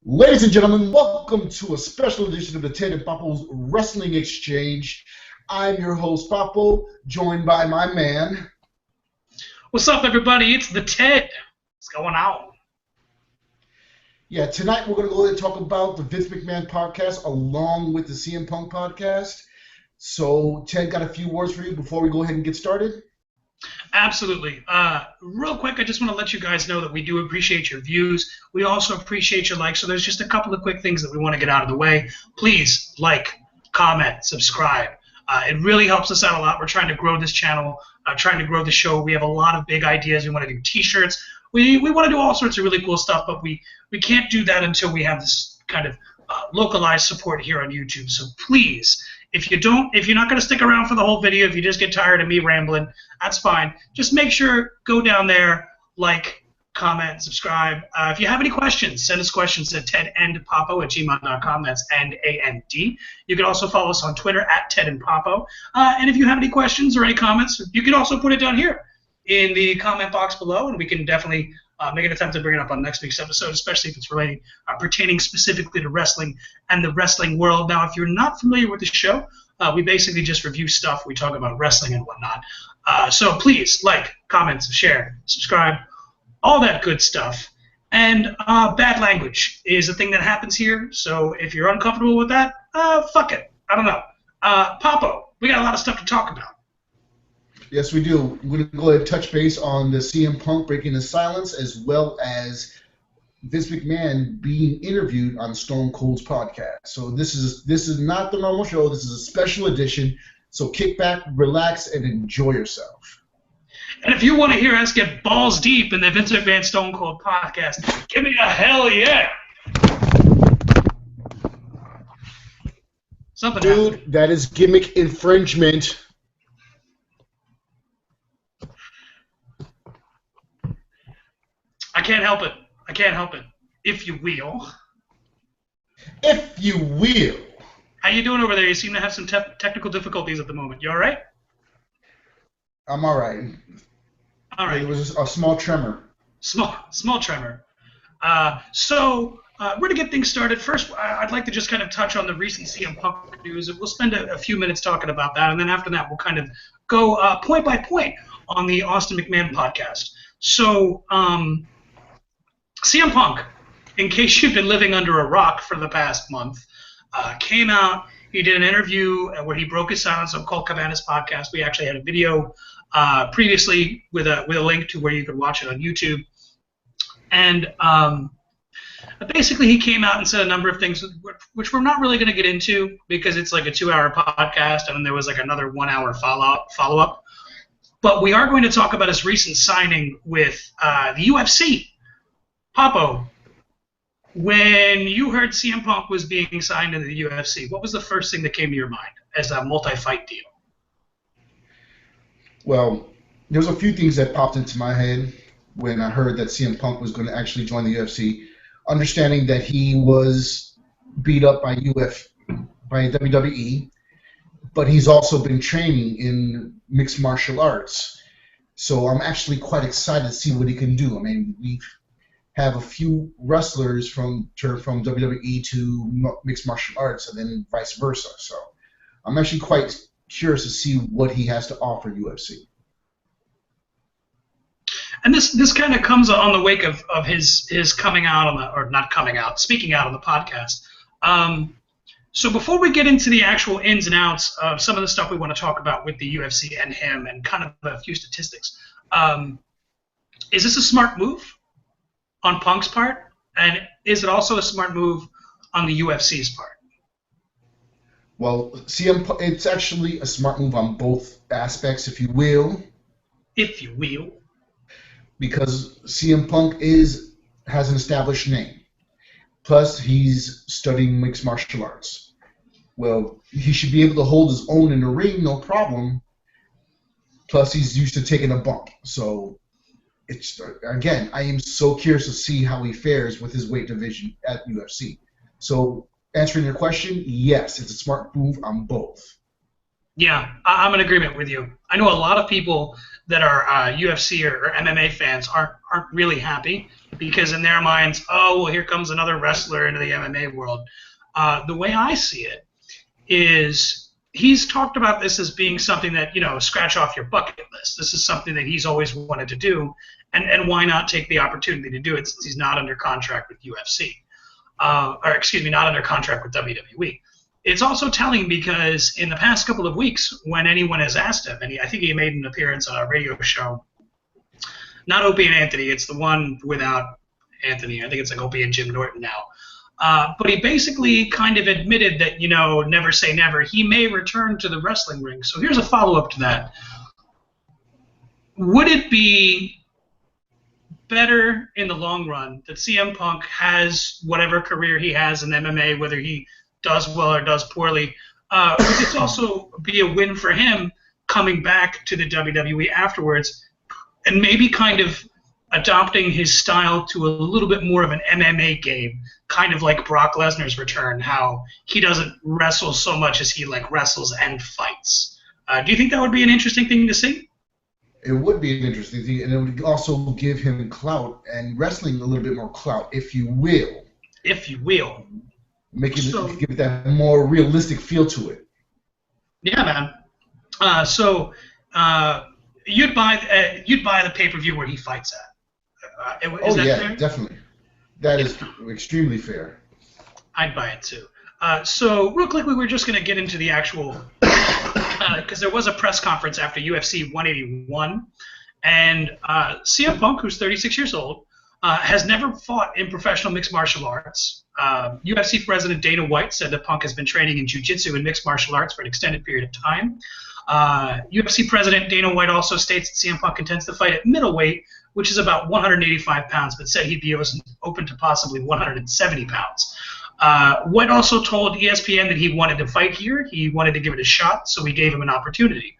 Ladies and gentlemen, welcome to a special edition of the Ted and Papo's Wrestling Exchange. I'm your host, Papo, joined by my man. What's up, everybody? It's the Ted. What's going on? Yeah, tonight we're going to go ahead and talk about the Vince McMahon podcast along with the CM Punk podcast. So, Ted, got a few words for you before we go ahead and get started? Absolutely. Real quick, I just want to let you guys know that we do appreciate your views. We also appreciate your likes. So there's just a couple of quick things that we want to get out of the way. Please like, comment, subscribe. It really helps us out a lot. We're trying to grow this channel, trying to grow the show. We have a lot of big ideas. We want to do T-shirts. We want to do all sorts of really cool stuff, but we can't do that until we have this kind of localized support here on YouTube. So please, if you're not going to stick around for the whole video, if you just get tired of me rambling, that's fine. Just make sure, go down there, like, comment, subscribe. If you have any questions, send us questions at tedandpapo@gmail.com. That's and-A-N-D. You can also follow us on Twitter at tedandpapo. And if you have any questions or any comments, you can also put it down here in the comment box below, and we can definitely make an attempt to bring it up on next week's episode, especially if it's pertaining specifically to wrestling and the wrestling world. Now, if you're not familiar with the show, we basically just review stuff. We talk about wrestling and whatnot. So please like, comment, share, subscribe, all that good stuff. And bad language is a thing that happens here. So if you're uncomfortable with that, fuck it. I don't know. Papo, we got a lot of stuff to talk about. Yes, we do. We're going to go ahead and touch base on the CM Punk breaking the silence, as well as Vince McMahon being interviewed on Stone Cold's podcast. So this is not the normal show. This is a special edition. So kick back, relax, and enjoy yourself. And if you want to hear us get balls deep in the Vince McMahon Stone Cold podcast, give me a hell yeah. Something Dude, happened. that is gimmick infringement. I can't help it. I can't help it. If you will. If you will. How you doing over there? You seem to have some technical difficulties at the moment. You all right? I'm all right. All right. It was a small tremor. Small tremor. So we're going to get things started. First, I'd like to just kind of touch on the recent CM Punk news. We'll spend a few minutes talking about that, and then after that, we'll kind of go point by point on the Austin McMahon podcast. So, CM Punk, in case you've been living under a rock for the past month, came out. He did an interview where he broke his silence on Colt Cabana's podcast. We actually had a video previously with a link to where you could watch it on YouTube. And basically he came out and said a number of things which we're not really going to get into because it's like a 2-hour podcast, and then there was like another 1-hour follow-up. But we are going to talk about his recent signing with the UFC. Papo, when you heard CM Punk was being signed to the UFC, what was the first thing that came to your mind as a multi-fight deal? Well, there's a few things that popped into my head when I heard that CM Punk was going to actually join the UFC. Understanding that he was beat up by WWE, but he's also been training in mixed martial arts. So I'm actually quite excited to see what he can do. I mean, we have a few wrestlers from WWE to mixed martial arts, and then vice versa. So I'm actually quite curious to see what he has to offer UFC. And this kind of comes on the wake of his coming out speaking out on the podcast. So before we get into the actual ins and outs of some of the stuff we want to talk about with the UFC and him and kind of a few statistics, is this a smart move on Punk's part? And is it also a smart move on the UFC's part? Well, it's actually a smart move on both aspects, if you will. If you will. Because CM Punk has an established name. Plus, he's studying mixed martial arts. Well, he should be able to hold his own in the ring, no problem. Plus, he's used to taking a bump. So, again, I am so curious to see how he fares with his weight division at UFC. So, answering your question, yes, it's a smart move on both. Yeah, I'm in agreement with you. I know a lot of people that are UFC or MMA fans aren't really happy because in their minds, oh well, here comes another wrestler into the MMA world. The way I see it is he's talked about this as being something that, scratch off your bucket list. This is something that he's always wanted to do, and why not take the opportunity to do it since he's not under contract with UFC, or excuse me, not under contract with WWE. It's also telling because in the past couple of weeks, when anyone has asked him, and I think he made an appearance on a radio show, not Opie and Anthony, it's the one without Anthony. I think it's like Opie and Jim Norton now. But he basically kind of admitted that, never say never. He may return to the wrestling ring. So here's a follow-up to that. Would it be better in the long run that CM Punk has whatever career he has in MMA, whether he does well or does poorly? Would this also be a win for him coming back to the WWE afterwards and maybe kind of adopting his style to a little bit more of an MMA game, kind of like Brock Lesnar's return, how he doesn't wrestle so much as he wrestles and fights. Do you think that would be an interesting thing to see? It would be an interesting thing, and it would also give him clout and wrestling a little bit more clout, if you will. If you will. Make it give it that more realistic feel to it. Yeah, man. You'd buy the pay-per-view where he fights at. Fair? Definitely. That is extremely fair. I'd buy it too. So real quickly, we're just going to get into the actual, because there was a press conference after UFC 181, and CM Punk, who's 36 years old, has never fought in professional mixed martial arts. UFC President Dana White said that Punk has been training in jiu-jitsu and mixed martial arts for an extended period of time. UFC President Dana White also states that CM Punk intends to fight at middleweight, which is about 185 pounds, but said he'd be open to possibly 170 pounds. White also told ESPN that he wanted to fight here. He wanted to give it a shot, so we gave him an opportunity.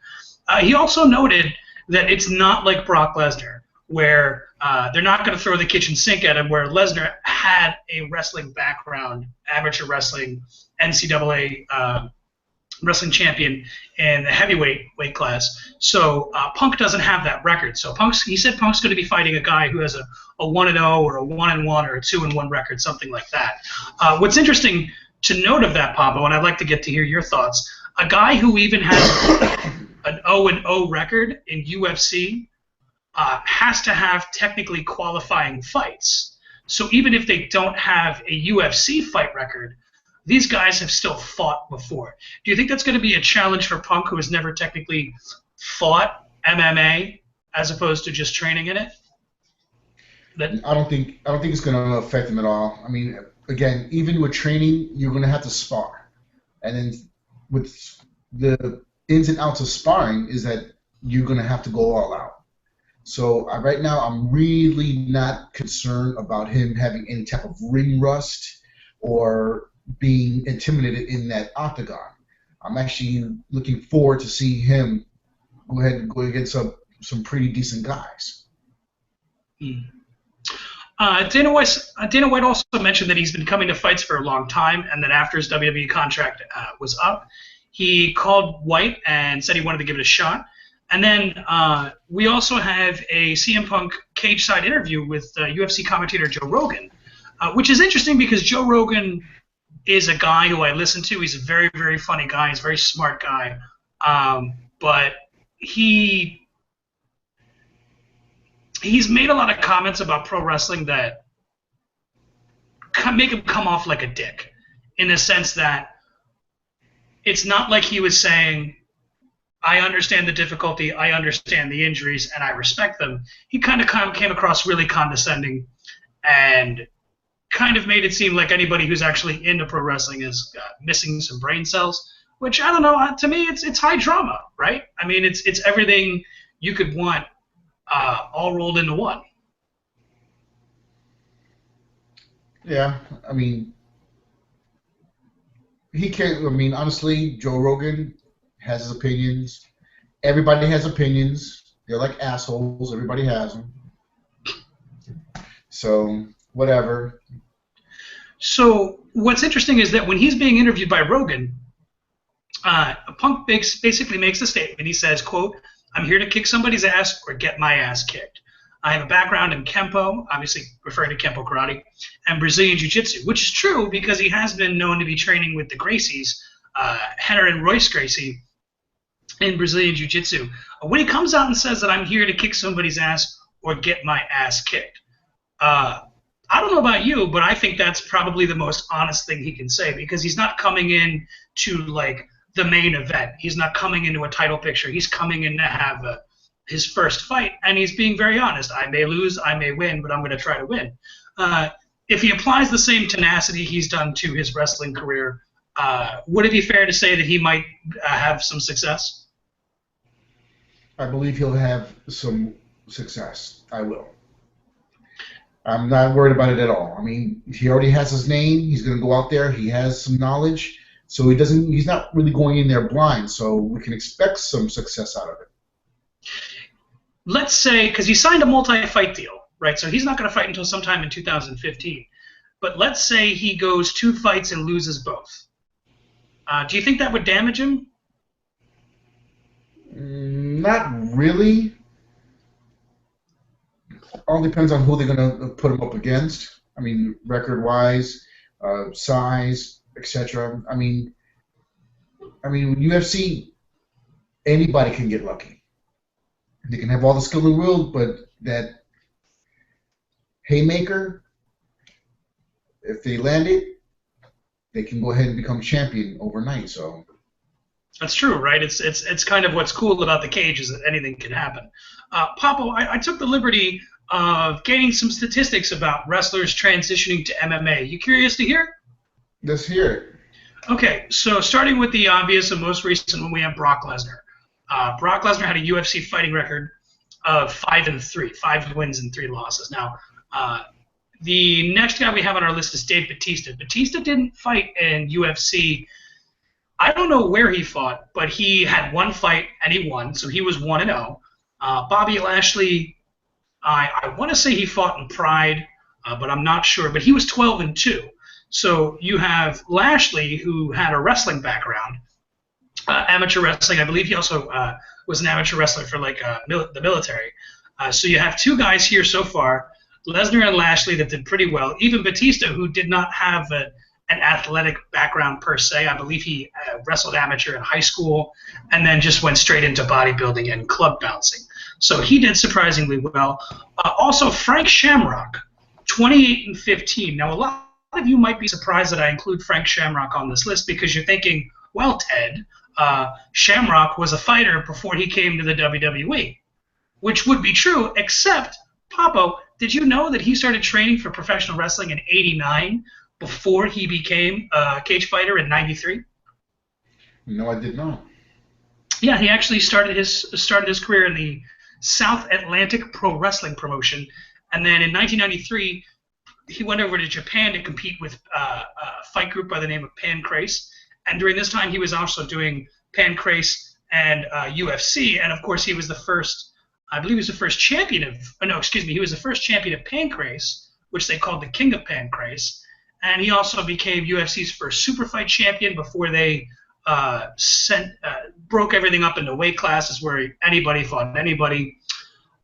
He also noted that it's not like Brock Lesnar, where they're not going to throw the kitchen sink at him, where Lesnar had a wrestling background, amateur wrestling, NCAA wrestling champion in the heavyweight weight class. So Punk doesn't have that record. So he said Punk's going to be fighting a guy who has a 1-0 or a 1-1 or a 2-1 record, something like that. What's interesting to note of that, Pablo, and I'd like to get to hear your thoughts, a guy who even has an 0-0 record in UFC has to have technically qualifying fights. So even if they don't have a UFC fight record, these guys have still fought before. Do you think that's going to be a challenge for Punk, who has never technically fought MMA as opposed to just training in it? I don't think it's going to affect him at all. I mean, again, even with training, you're going to have to spar, and then with the ins and outs of sparring is that you're going to have to go all out. So right now, I'm really not concerned about him having any type of ring rust or being intimidated in that octagon. I'm actually looking forward to see him go ahead and go against some pretty decent guys. Dana White also mentioned that he's been coming to fights for a long time, and that after his WWE contract was up, he called White and said he wanted to give it a shot. And then we also have a CM Punk cage-side interview with UFC commentator Joe Rogan, which is interesting because Joe Rogan is a guy who I listen to. He's a very, very funny guy. He's a very smart guy. But he's made a lot of comments about pro wrestling that make him come off like a dick, in the sense that it's not like he was saying, I understand the difficulty, I understand the injuries, and I respect them. He kind of came across really condescending and kind of made it seem like anybody who's actually into pro wrestling is missing some brain cells, which, I don't know, to me it's high drama, right? I mean, it's everything you could want all rolled into one. Yeah, I mean, he can't. I mean, honestly, Joe Rogan has his opinions. Everybody has opinions. They're like assholes. Everybody has them. So, whatever. So, what's interesting is that when he's being interviewed by Rogan, Punk basically makes a statement. He says, quote, "I'm here to kick somebody's ass or get my ass kicked. I have a background in Kempo," obviously referring to Kempo karate, "and Brazilian Jiu-Jitsu," which is true because he has been known to be training with the Gracies, Henner and Royce Gracie, in Brazilian Jiu-Jitsu. When he comes out and says that I'm here to kick somebody's ass or get my ass kicked, uh, I don't know about you, but I think that's probably the most honest thing he can say because he's not coming in to like the main event. He's not coming into a title picture. He's coming in to have his first fight, and he's being very honest. I may lose, I may win, but I'm going to try to win. If he applies the same tenacity he's done to his wrestling career, would it be fair to say that he might have some success? I believe he'll have some success. I will. I'm not worried about it at all. I mean, he already has his name. He's going to go out there. He has some knowledge, so he's not really going in there blind. So we can expect some success out of it. Let's say, because he signed a multi-fight deal, right? So he's not going to fight until sometime in 2015. But let's say he goes 2 fights and loses both. Do you think that would damage him? Not really. All depends on who they're going to put him up against. I mean, record-wise, size, etc. I mean, UFC, anybody can get lucky. They can have all the skill in the world, but that haymaker, if they land it, they can go ahead and become champion overnight. So that's true, right? It's kind of what's cool about the cage is that anything can happen. Papo, I took the liberty of gaining some statistics about wrestlers transitioning to MMA. You curious to hear? Let's hear it. Okay, so starting with the obvious and most recent one, we have Brock Lesnar. Brock Lesnar had a UFC fighting record of 5-3, 5 wins and 3 losses. Now, the next guy we have on our list is Dave Bautista. Bautista didn't fight in UFC. I don't know where he fought, but he had 1 fight and he won, so he was 1-0. Bobby Lashley, I want to say he fought in Pride, but I'm not sure. But he was 12-2. So you have Lashley, who had a wrestling background, amateur wrestling. I believe he also was an amateur wrestler for like the military. So you have 2 guys here so far, Lesnar and Lashley, that did pretty well. Even Batista, who did not have an athletic background per se. I believe he wrestled amateur in high school and then just went straight into bodybuilding and club bouncing. So he did surprisingly well. Also, Frank Shamrock, 28-15. Now, a lot of you might be surprised that I include Frank Shamrock on this list because you're thinking, well, Ted, Shamrock was a fighter before he came to the WWE, which would be true, except, Papo, did you know that he started training for professional wrestling in '89 before he became a cage fighter in '93? No, I did not. Yeah, he actually started his career in the South Atlantic Pro Wrestling promotion, and then in 1993 he went over to Japan to compete with a fight group by the name of Pancrase, and during this time he was also doing Pancrase and UFC, and of course he was the first. I believe he was the first champion of. He was the first champion of Pancrase, which they called the King of Pancrase, and he also became UFC's first super fight champion before they broke everything up into weight classes where anybody fought anybody.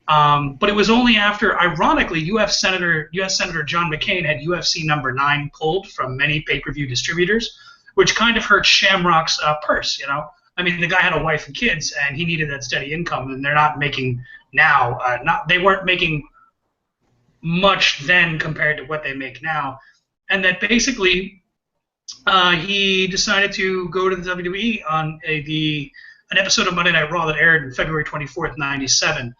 But it was only after, ironically, U.S. Senator John McCain had UFC number 9 pulled from many pay-per-view distributors, which kind of hurt Shamrock's purse. You know, I mean, the guy had a wife and kids, and he needed that steady income, and they're not making now. They weren't making much then compared to what they make now, and that basically. He decided to go to the WWE on an episode of Monday Night Raw that aired on February 24th, '97.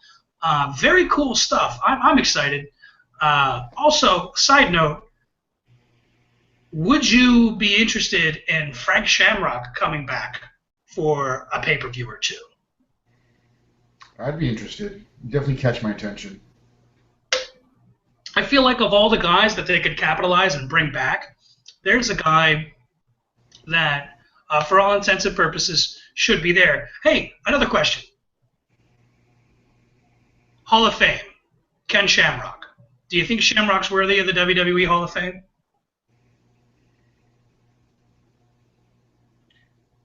Very cool stuff. I'm excited. Also, side note, would you be interested in Frank Shamrock coming back for a pay-per-view or 2? I'd be interested. Definitely catch my attention. I feel like of all the guys that they could capitalize and bring back, there's a guy that, for all intents and purposes, should be there. Hey, another question. Hall of Fame, Ken Shamrock. Do you think Shamrock's worthy of the WWE Hall of Fame?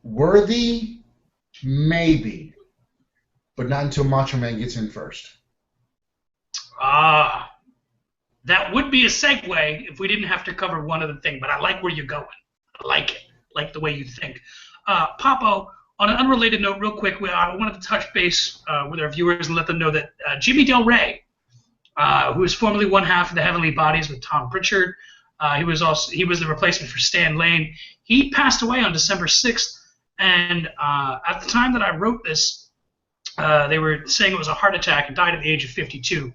Worthy, maybe, but not until Macho Man gets in first. That would be a segue if we didn't have to cover one other thing, but I like where you're going. I like it. I like the way you think. Papo, on an unrelated note, real quick, I wanted to touch base with our viewers and let them know that Jimmy Del Rey, who was formerly one half of the Heavenly Bodies with Tom Pritchard, he was the replacement for Stan Lane. He passed away on December 6th, and at the time that I wrote this, they were saying it was a heart attack and died at the age of 52.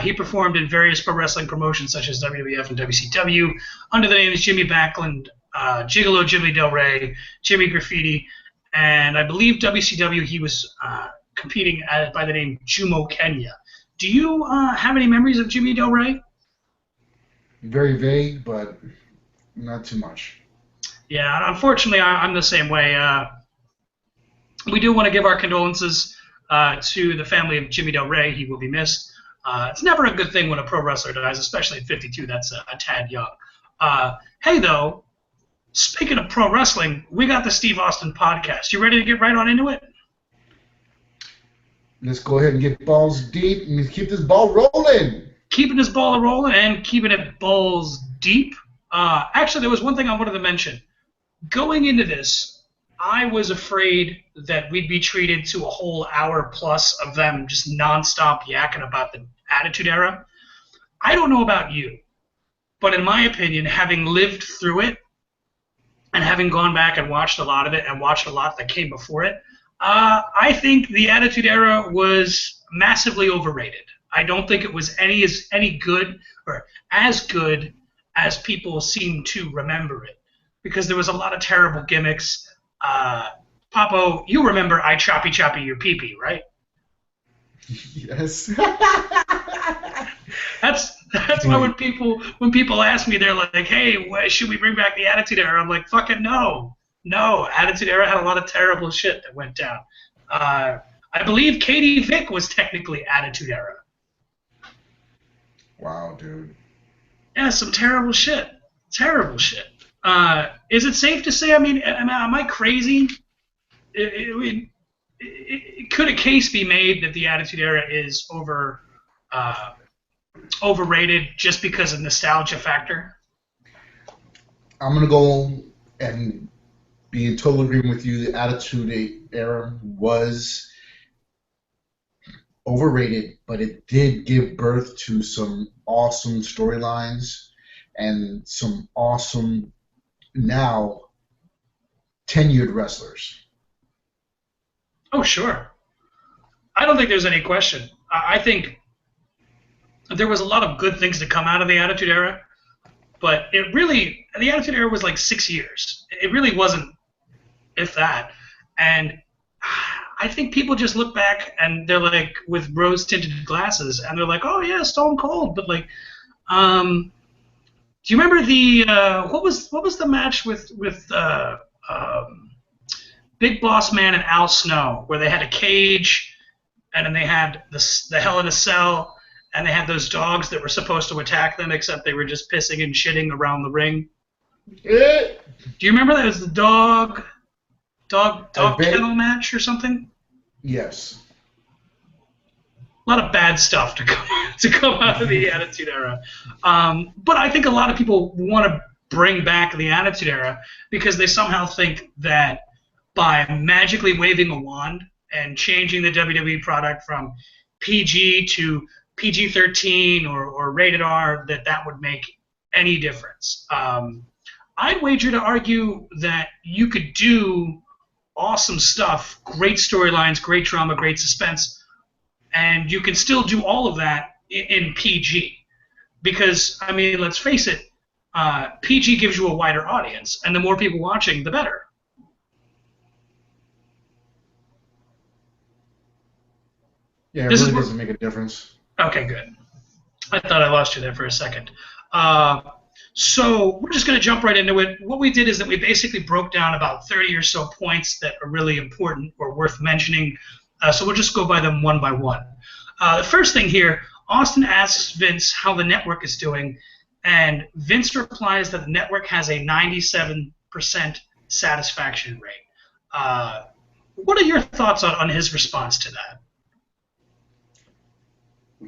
He performed in various pro wrestling promotions such as WWF and WCW under the names Jimmy Backlund, Gigolo Jimmy Del Rey, Jimmy Graffiti, and I believe WCW he was competing by the name Jumo Kenya. Do you have any memories of Jimmy Del Rey? Very vague, but not too much. Yeah, unfortunately, I'm the same way. We do want to give our condolences to the family of Jimmy Del Rey. He will be missed. It's never a good thing when a pro wrestler dies, especially at 52. That's a tad young. Hey, though, speaking of pro wrestling, we got the Steve Austin podcast. You ready to get right on into it? Let's go ahead and get balls deep and keep this ball rolling. Keeping this ball rolling and keeping it balls deep. Actually, there was one thing I wanted to mention. Going into this, I was afraid that we'd be treated to a whole hour plus of them just nonstop yakking about the Attitude Era. I don't know about you, but in my opinion, having lived through it and having gone back and watched a lot of it and watched a lot that came before it, I think the Attitude Era was massively overrated. I don't think it was any good or as good as people seem to remember it, because there was a lot of terrible gimmicks. Papo, you remember I choppy your pee-pee, right? Yes. That's why when people ask me, they're like, "Hey, should we bring back the Attitude Era?" I'm like, "Fucking no. Attitude Era had a lot of terrible shit that went down." I believe Katie Vick was technically Attitude Era. Wow, dude. Yeah, some terrible shit. Terrible shit. Is it safe to say? I mean, am I crazy? Could a case be made that the Attitude Era is overrated just because of nostalgia factor? I'm gonna go and be in total agreement with you. The Attitude Era was overrated, but it did give birth to some awesome storylines and some awesome, now tenured wrestlers. Oh, sure. I don't think there's any question. I think there was a lot of good things to come out of the Attitude Era, but the Attitude Era was like 6 years. It really wasn't, if that. And I think people just look back and they're like, with rose-tinted glasses, and they're like, "Oh yeah, Stone Cold." But like, do you remember the what was the match with Big Boss Man and Al Snow, where they had a cage, and then they had the Hell in a Cell, and they had those dogs that were supposed to attack them, except they were just pissing and shitting around the ring? Do you remember that? It was the dog kennel match or something? Yes. A lot of bad stuff to come out of the Attitude Era. But I think a lot of people want to bring back the Attitude Era because they somehow think that by magically waving a wand and changing the WWE product from PG to PG-13 or rated R, that would make any difference. I'd wager to argue that you could do awesome stuff, great storylines, great drama, great suspense, and you can still do all of that in PG. Because, I mean, let's face it, PG gives you a wider audience, and the more people watching, the better. Yeah, it really doesn't make a difference. Okay, good. I thought I lost you there for a second. So we're just going to jump right into it. What we did is that we basically broke down about 30 or so points that are really important or worth mentioning. So we'll just go by them one by one. The first thing here, Austin asks Vince how the network is doing, and Vince replies that the network has a 97% satisfaction rate. What are your thoughts on his response to that?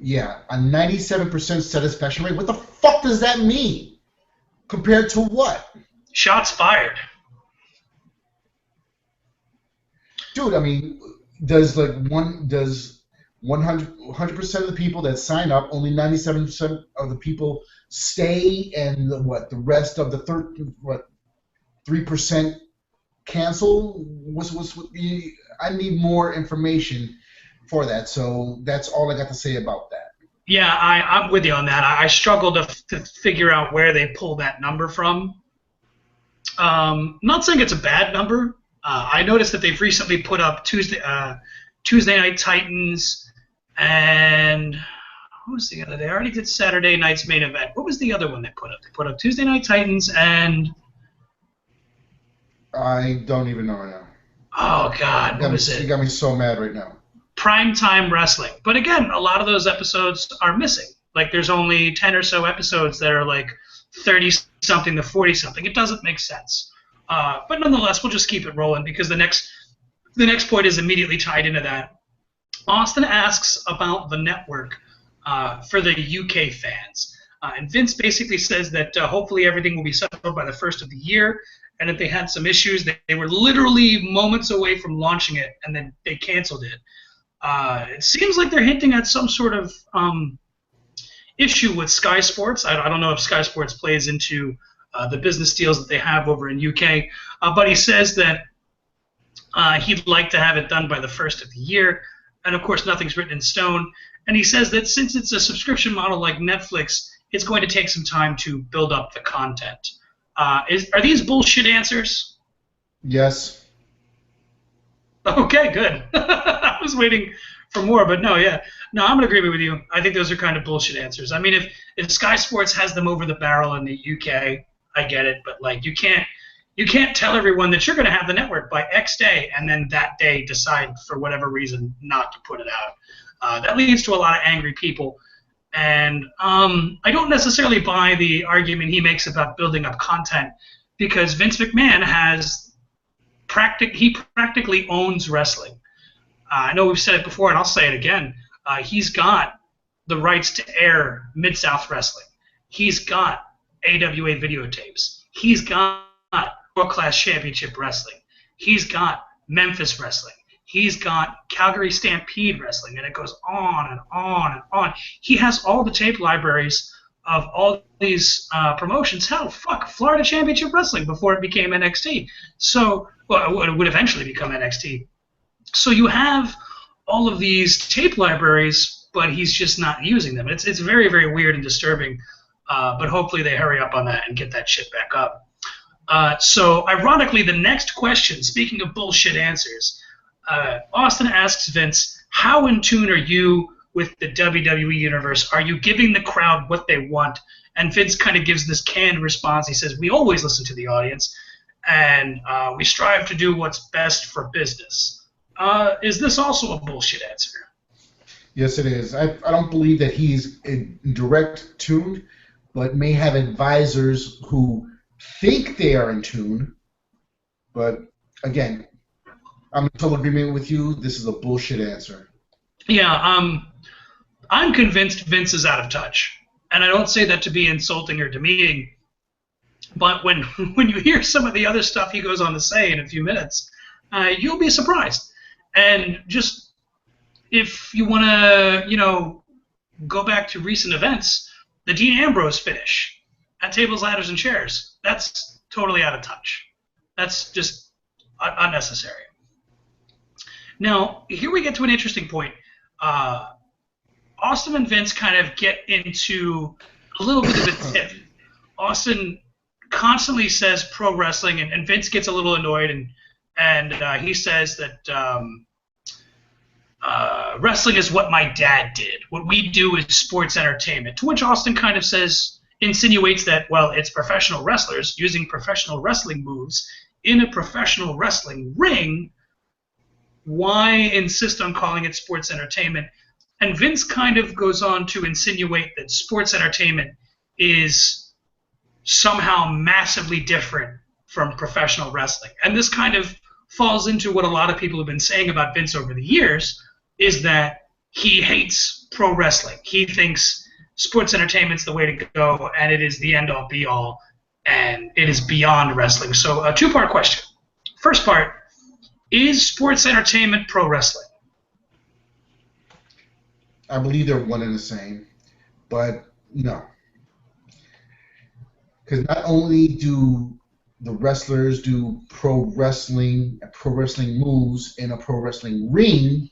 Yeah, a 97% satisfaction rate. What the fuck does that mean? Compared to what? Shots fired. Dude, I mean, does 100% of the people that sign up, only 97% of the people stay, and the rest of the 3% cancel? I need more information for that. So that's all I got to say about that. Yeah, I'm with you on that. I struggle to figure out where they pull that number from. Not saying it's a bad number. I noticed that they've recently put up Tuesday Night Titans, and what was the other? They already did Saturday night's main event. What was the other one they put up? They put up Tuesday Night Titans and I don't even know right now. Oh God, what was it? You got me so mad right now. Primetime Wrestling. But again, a lot of those episodes are missing. Like there's only 10 or so episodes that are like 30-something to 40-something. It doesn't make sense. But nonetheless, we'll just keep it rolling because the next point is immediately tied into that. Austin asks about the network for the UK fans. And Vince basically says that hopefully everything will be settled by the first of the year, and if they had some issues, they were literally moments away from launching it, and then they canceled it. It seems like they're hinting at some sort of issue with Sky Sports. I don't know if Sky Sports plays into the business deals that they have over in UK, but he says that he'd like to have it done by the first of the year, and of course nothing's written in stone. And he says that since it's a subscription model like Netflix, it's going to take some time to build up the content. Are these bullshit answers? Yes. Okay, good. I was waiting for more, but no, yeah. No, I'm in agreement with you. I think those are kind of bullshit answers. I mean, if Sky Sports has them over the barrel in the UK, I get it, but like you can't tell everyone that you're going to have the network by X day and then that day decide for whatever reason not to put it out. That leads to a lot of angry people. And I don't necessarily buy the argument he makes about building up content because Vince McMahon he practically owns wrestling. I know we've said it before, and I'll say it again. He's got the rights to air Mid-South Wrestling. He's got AWA videotapes. He's got World Class Championship Wrestling. He's got Memphis Wrestling. He's got Calgary Stampede Wrestling, and it goes on and on and on. He has all the tape libraries of all these promotions. Hell, fuck, Florida Championship Wrestling before it became NXT. So, well, it would eventually become NXT. So you have all of these tape libraries, but he's just not using them. It's very, very weird and disturbing, but hopefully they hurry up on that and get that shit back up. So, ironically, the next question, speaking of bullshit answers, Austin asks Vince, how in tune are you with the WWE Universe? Are you giving the crowd what they want? And Vince kind of gives this canned response. He says, we always listen to the audience, and we strive to do what's best for business. Is this also a bullshit answer? Yes, it is. I don't believe that he's in direct tune, but may have advisors who think they are in tune. But, again, I'm in total agreement with you. This is a bullshit answer. Yeah, I'm convinced Vince is out of touch. And I don't say that to be insulting or demeaning, but when you hear some of the other stuff he goes on to say in a few minutes, you'll be surprised. And just if you want to, go back to recent events, the Dean Ambrose finish at Tables, Ladders, and Chairs, that's totally out of touch. That's just unnecessary. Now, here we get to an interesting point. Austin and Vince kind of get into a little bit of a tip. Austin constantly says pro wrestling, and Vince gets a little annoyed, and he says that wrestling is what my dad did. What we do is sports entertainment. To which Austin kind of insinuates that, well, it's professional wrestlers using professional wrestling moves in a professional wrestling ring. Why insist on calling it sports entertainment? And Vince kind of goes on to insinuate that sports entertainment is somehow massively different from professional wrestling. And this kind of falls into what a lot of people have been saying about Vince over the years, is that he hates pro wrestling. He thinks sports entertainment's the way to go, and it is the end-all, be-all, and it is beyond wrestling. So a two-part question. First part, is sports entertainment pro wrestling? I believe they're one and the same, but no. Because not only do the wrestlers do pro wrestling moves in a pro wrestling ring,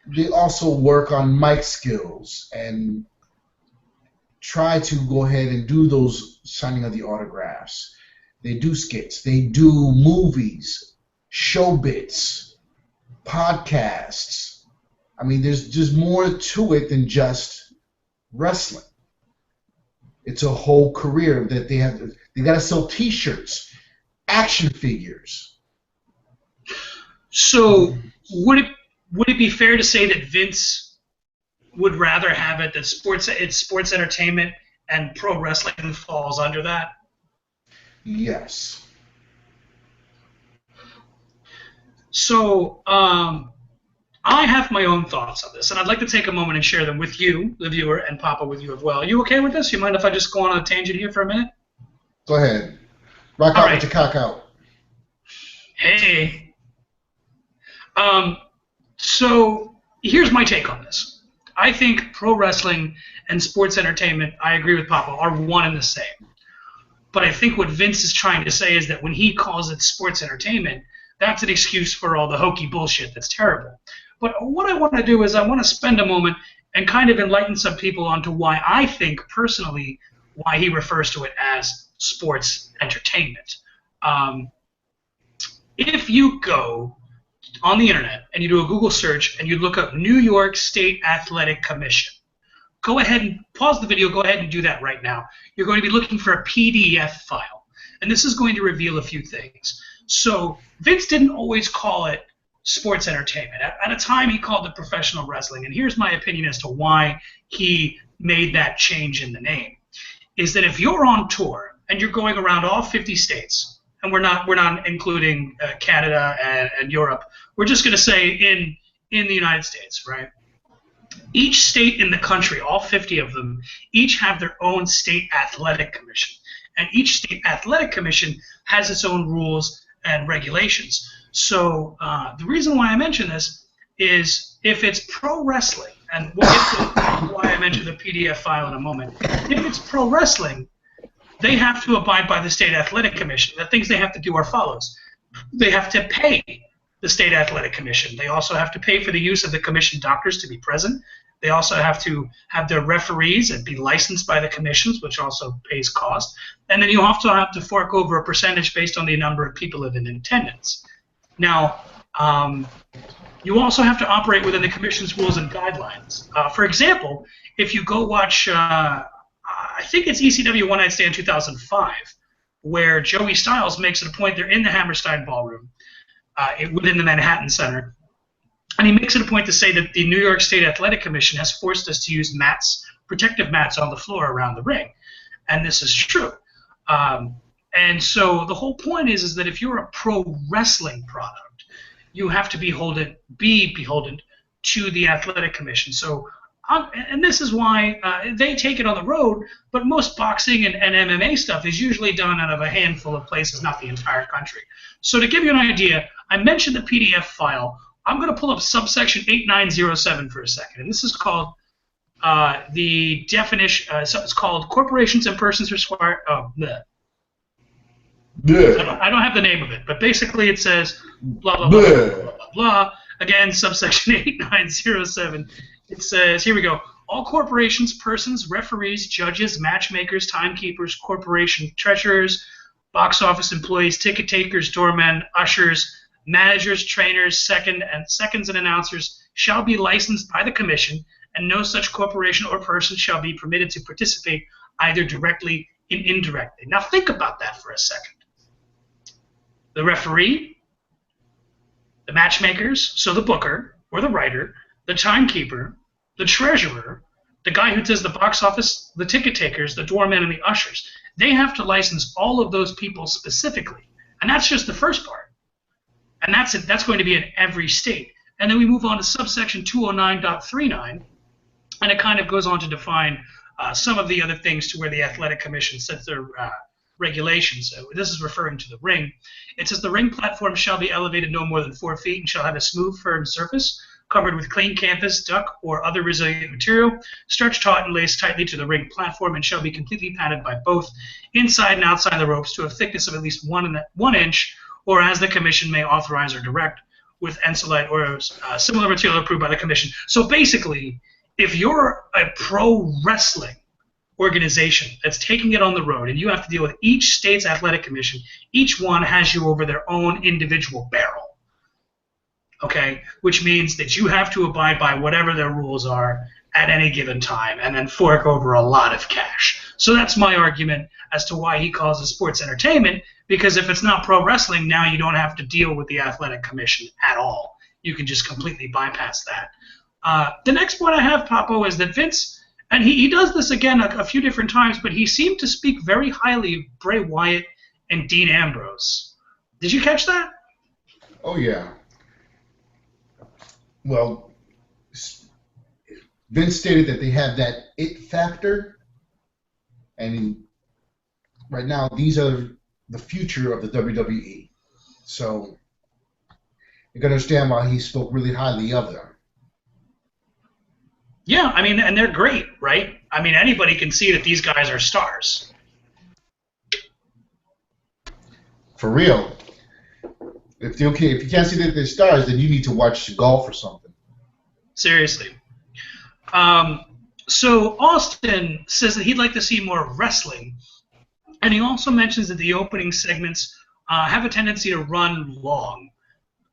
they also work on mic skills and try to go ahead and do those signing of the autographs. They do skits. They do movies, show bits, podcasts. I mean, there's just more to it than just wrestling. It's a whole career that they have. They got to sell T-shirts, action figures. So would it be fair to say that Vince would rather have it that it's sports entertainment and pro wrestling falls under that? Yes. So I have my own thoughts on this, and I'd like to take a moment and share them with you, the viewer, and Papa with you as well. Are you okay with this? You mind if I just go on a tangent here for a minute? Go ahead. Rock out with your cock out. Hey. So here's my take on this. I think pro wrestling and sports entertainment, I agree with Papa, are one and the same. But I think what Vince is trying to say is that when he calls it sports entertainment, that's an excuse for all the hokey bullshit that's terrible. But what I want to do is I want to spend a moment and kind of enlighten some people onto why I think, personally, why he refers to it as sports entertainment. If you go on the internet and you do a Google search and you look up New York State Athletic Commission, go ahead and pause the video, go ahead and do that right now. You're going to be looking for a PDF file, and this is going to reveal a few things. So Vince didn't always call it sports entertainment. At a time, he called it professional wrestling, and here's my opinion as to why he made that change in the name, is that if you're on tour and you're going around all 50 states, and we're not including Canada and Europe, we're just going to say in the United States, right? Each state in the country, all 50 of them, each have their own state athletic commission. And each state athletic commission has its own rules and regulations. So the reason why I mention this is if it's pro wrestling, and we'll get to why I mentioned the PDF file in a moment. If it's pro wrestling, they have to abide by the state athletic commission. The things they have to do are follows. They have to pay the state athletic commission. They also have to pay for the use of the commission doctors to be present. They also have to have their referees and be licensed by the commissions, which also pays cost. And then you also have to fork over a percentage based on the number of people in attendance. Now, you also have to operate within the commission's rules and guidelines. For example, if you go watch, I think it's ECW One Night Stand 2005, where Joey Styles makes it a point, they're in the Hammerstein Ballroom within the Manhattan Center, and he makes it a point to say that the New York State Athletic Commission has forced us to use mats, protective mats on the floor around the ring, and this is true. And so the whole point is that if you're a pro wrestling product, you have to be beholden to the Athletic Commission. So, and this is why they take it on the road, but most boxing and MMA stuff is usually done out of a handful of places, not the entire country. So to give you an idea, I mentioned the PDF file. I'm going to pull up subsection 8907 for a second, and this is called the definition. So it's called corporations and persons required. Oh, bleh. Yeah. I don't have the name of it, but basically it says blah, blah, blah, blah, blah, blah, blah. Again, subsection 8907. It says, here we go, all corporations, persons, referees, judges, matchmakers, timekeepers, corporation treasurers, box office employees, ticket takers, doormen, ushers, managers, trainers, seconds, and announcers shall be licensed by the commission, and no such corporation or person shall be permitted to participate either directly or indirectly. Now think about that for a second. The referee, the matchmakers, so the booker or the writer, the timekeeper, the treasurer, the guy who does the box office, the ticket takers, the doormen, and the ushers, they have to license all of those people specifically. And that's just the first part. And that's going to be in every state. And then we move on to subsection 209.39, and it kind of goes on to define some of the other things to where the athletic commission sets their regulations. So this is referring to the ring. It says the ring platform shall be elevated no more than 4 feet and shall have a smooth, firm surface covered with clean canvas, duck, or other resilient material, stretched taut and laced tightly to the ring platform, and shall be completely padded by both inside and outside the ropes to a thickness of at least 1 inch, or as the commission may authorize or direct, with ensolite or similar material approved by the commission. So basically, if you're a pro wrestling organization that's taking it on the road and you have to deal with each state's athletic commission, each one has you over their own individual barrel. Okay, which means that you have to abide by whatever their rules are at any given time and then fork over a lot of cash. So that's my argument as to why he calls it sports entertainment, because if it's not pro wrestling, now you don't have to deal with the athletic commission at all. You can just completely bypass that. The next point I have, Papo, is that Vince, and he does this again a few different times, but he seemed to speak very highly of Bray Wyatt and Dean Ambrose. Did you catch that? Oh, yeah. Well, Vince stated that they have that it factor, and right now these are the future of the WWE. So you can understand why he spoke really highly of them. Yeah, I mean, and they're great, right? I mean, anybody can see that these guys are stars. For real. If you can't see that they're stars, then you need to watch golf or something. Seriously. So Austin says that he'd like to see more wrestling, and he also mentions that the opening segments have a tendency to run long.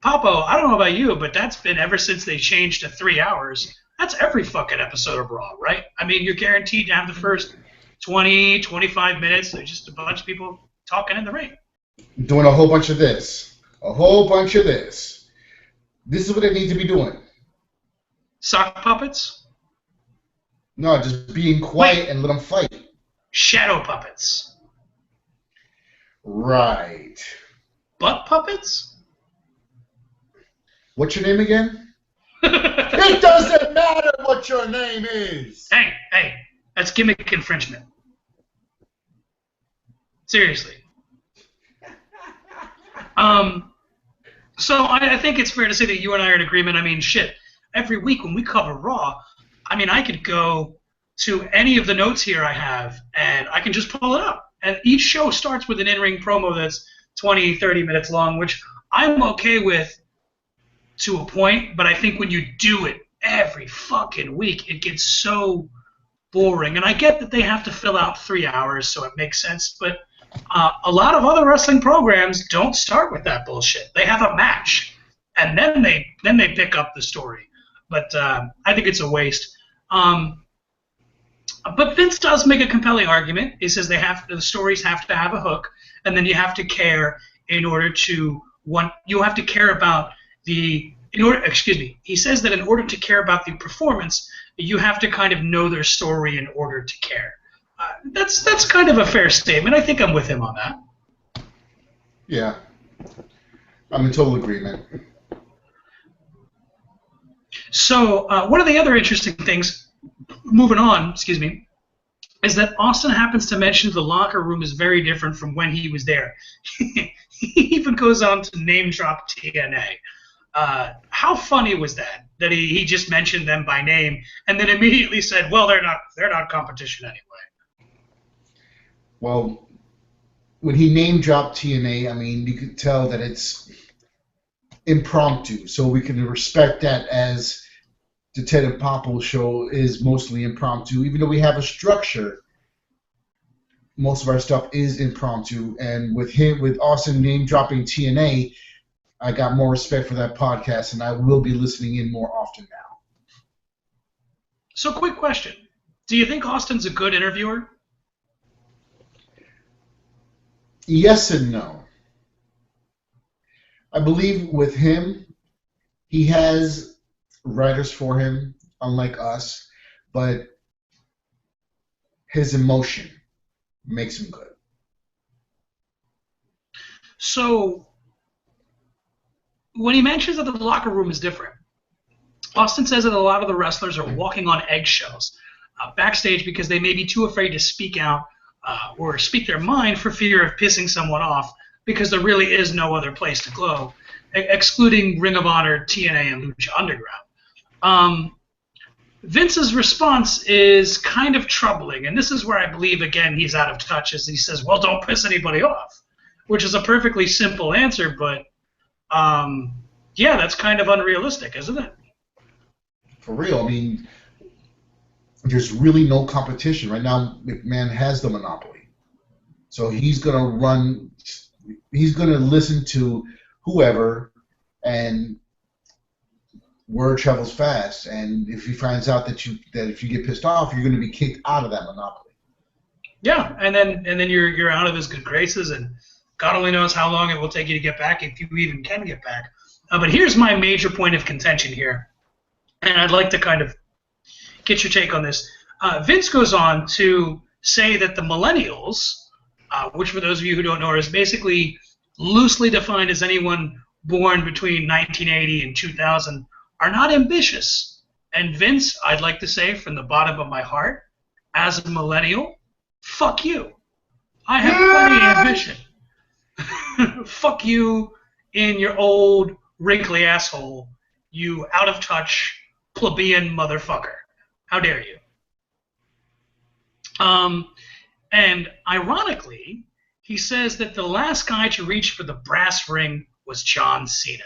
Papo, I don't know about you, but that's been ever since they changed to 3 hours. That's every fucking episode of Raw, right? I mean, you're guaranteed to have the first 20, 25 minutes. There's just a bunch of people talking in the ring. Doing a whole bunch of this. A whole bunch of this. This is what they need to be doing. Sock puppets? No, just being quiet and let them fight. Shadow puppets? Right. Butt puppets? What's your name again? It doesn't matter what your name is. Hey, that's gimmick infringement. Seriously. So I think it's fair to say that you and I are in agreement. I mean, shit, every week when we cover Raw, I mean, I could go to any of the notes here I have, and I can just pull it up. And each show starts with an in-ring promo that's 20, 30 minutes long, which I'm okay with to a point, but I think when you do it every fucking week, it gets so boring. And I get that they have to fill out 3 hours, so it makes sense, but a lot of other wrestling programs don't start with that bullshit. They have a match, and then they pick up the story. But I think it's a waste. But Vince does make a compelling argument. He says the stories have to have a hook, and then you have to care in order to you have to care about he says that in order to care about the performance, you have to kind of know their story in order to care. That's kind of a fair statement. I think I'm with him on that. Yeah. I'm in total agreement. So one of the other interesting things, moving on, is that Austin happens to mention the locker room is very different from when he was there. He even goes on to name drop TNA. How funny was that? That he just mentioned them by name and then immediately said, "Well, they're not competition anyway." Well, when he name dropped TNA, I mean, you could tell that it's impromptu, so we can respect that as the Ted and Papo show is mostly impromptu. Even though we have a structure, most of our stuff is impromptu. And with Austin name dropping TNA, I got more respect for that podcast, and I will be listening in more often now. So, quick question: do you think Austin's a good interviewer? Yes and no. I believe with him, he has writers for him, unlike us, but his emotion makes him good. So, when he mentions that the locker room is different, Austin says that a lot of the wrestlers are walking on eggshells backstage because they may be too afraid to speak out or speak their mind for fear of pissing someone off because there really is no other place to go, excluding Ring of Honor, TNA, and Lucha Underground. Vince's response is kind of troubling, and this is where I believe, again, he's out of touch, as he says, well, don't piss anybody off, which is a perfectly simple answer, but yeah, that's kind of unrealistic, isn't it? For real, I mean, there's really no competition. Right now, McMahon has the monopoly. So he's going to listen to whoever, and word travels fast. And if he finds out that if you get pissed off, you're going to be kicked out of that monopoly. Yeah, and then you're out of his good graces, and God only knows how long it will take you to get back, if you even can get back. But here's my major point of contention here, and I'd like to kind of get your take on this. Vince goes on to say that the millennials, which for those of you who don't know is basically loosely defined as anyone born between 1980 and 2000, are not ambitious. And Vince, I'd like to say from the bottom of my heart, as a millennial, fuck you. I have plenty of ambition. Fuck you in your old wrinkly asshole, you out of touch plebeian motherfucker. How dare you? And ironically, he says that the last guy to reach for the brass ring was John Cena.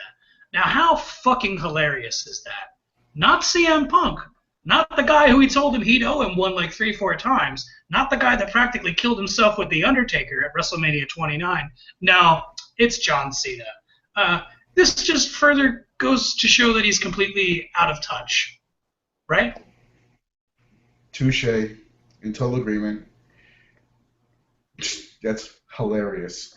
Now, how fucking hilarious is that? Not CM Punk. Not the guy who he told him he'd owe him one like 3-4 times. Not the guy that practically killed himself with The Undertaker at WrestleMania 29. No, it's John Cena. This just further goes to show that he's completely out of touch. Right? Touche. In total agreement. That's hilarious.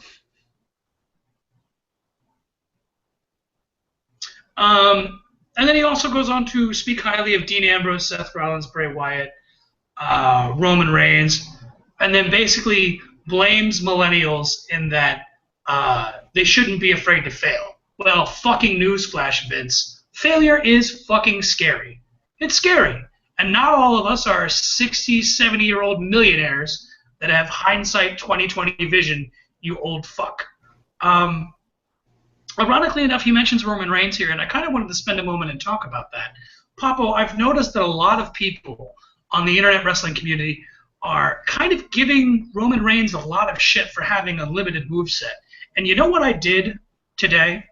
And then he also goes on to speak highly of Dean Ambrose, Seth Rollins, Bray Wyatt, Roman Reigns, and then basically blames millennials in that they shouldn't be afraid to fail. Well, fucking newsflash, Vince. Failure is fucking scary. It's scary. And not all of us are 60, 70-year-old millionaires that have hindsight 20/20 vision, you old fuck. Ironically enough, he mentions Roman Reigns here, and I kind of wanted to spend a moment and talk about that. Papo, I've noticed that a lot of people on the internet wrestling community are kind of giving Roman Reigns a lot of shit for having a limited moveset. And you know what I did today?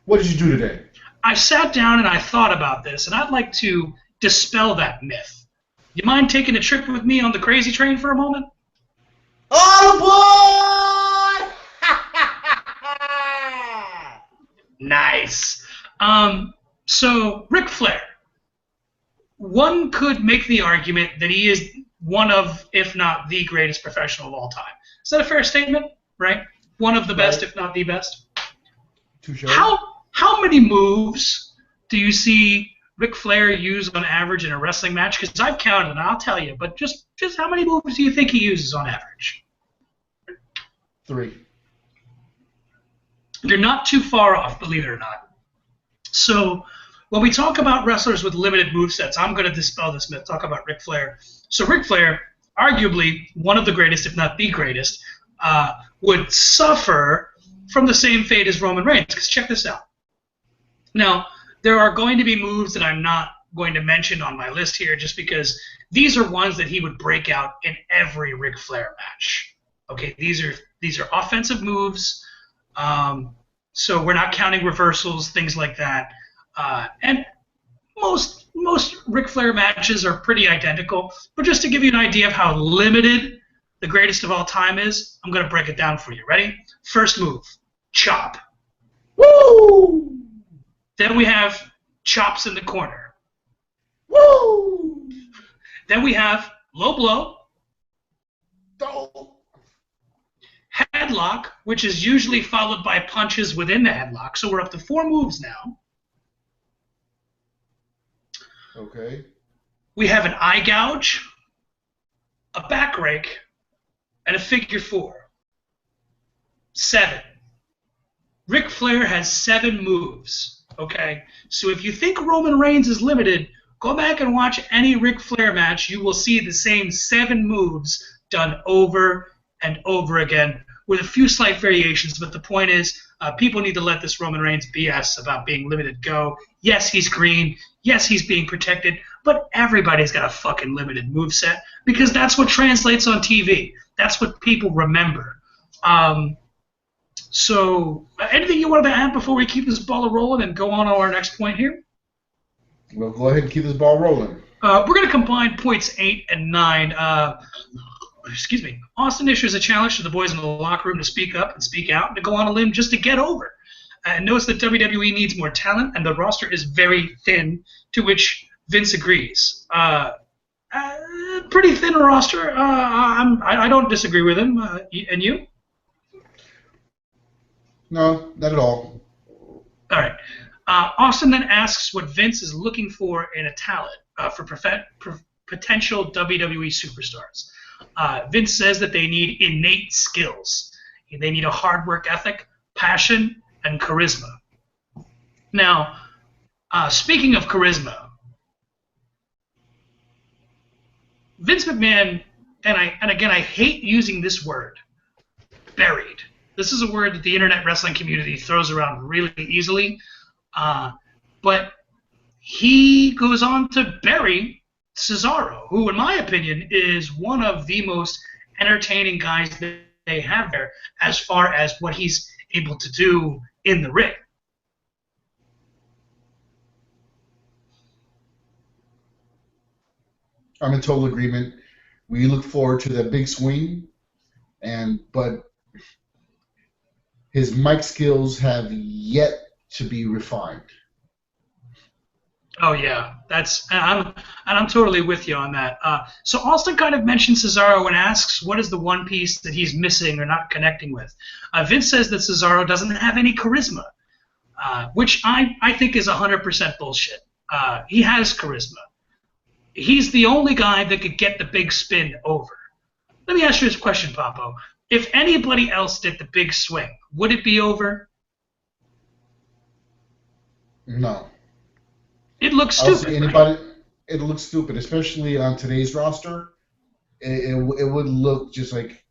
What did you do today? I sat down and I thought about this, and I'd like to dispel that myth. You mind taking a trip with me on the crazy train for a moment? Oh, boy! Nice. So, Ric Flair. One could make the argument that he is one of, if not the greatest professional of all time. Is that a fair statement? Right? One of the best, if not the best. Touche. How many moves do you see Ric Flair use on average in a wrestling match? Because I've counted, and I'll tell you, but just how many moves do you think he uses on average? 3. You're not too far off, believe it or not. So when we talk about wrestlers with limited movesets, I'm going to dispel this myth, talk about Ric Flair. So Ric Flair, arguably one of the greatest, if not the greatest, would suffer from the same fate as Roman Reigns. Because check this out. Now, there are going to be moves that I'm not going to mention on my list here just because these are ones that he would break out in every Ric Flair match. Okay, these are offensive moves. So we're not counting reversals, things like that. And most Ric Flair matches are pretty identical. But just to give you an idea of how limited the greatest of all time is, I'm going to break it down for you. Ready? First move, chop. Woo! Then we have chops in the corner. Woo! Then we have low blow. Dope. Headlock, which is usually followed by punches within the headlock. So we're up to 4 moves now. Okay. We have an eye gouge, a back rake, and a figure 4. 7. Ric Flair has 7 moves, okay? So if you think Roman Reigns is limited, go back and watch any Ric Flair match. You will see the same 7 moves done over and over again with a few slight variations. But the point is, people need to let this Roman Reigns BS about being limited go. Yes, he's green. Yes, he's being protected. But everybody's got a fucking limited moveset because that's what translates on TV. That's what people remember. So, anything you wanted to add before we keep this ball rolling and go on to our next point here? Well, go ahead and keep this ball rolling. We're going to combine points 8 and 9. Excuse me. Austin issues a challenge to the boys in the locker room to speak up and speak out and to go on a limb just to get over. And knows that WWE needs more talent and the roster is very thin, to which Vince agrees. Pretty thin roster. I don't disagree with him. And you? No, not at all. All right. Austin then asks what Vince is looking for in a talent for potential WWE superstars. Vince says that they need innate skills. They need a hard work ethic, passion, and charisma. Now, speaking of charisma, Vince McMahon, and again, I hate using this word, buried. This is a word that the internet wrestling community throws around really easily. But he goes on to bury Cesaro, who, in my opinion, is one of the most entertaining guys that they have there as far as what he's able to do in the ring. I'm in total agreement. We look forward to the big swing, but his mic skills have yet to be refined. Oh yeah, I'm totally with you on that. So Austin kind of mentions Cesaro and asks what is the one piece that he's missing or not connecting with. Vince says that Cesaro doesn't have any charisma, which I think is 100% bullshit. He has charisma. He's the only guy that could get the big spin over. Let me ask you this question, Papo. If anybody else did the big swing, would it be over? No. It looks stupid. Right? It looks stupid, especially on today's roster. It would look just like,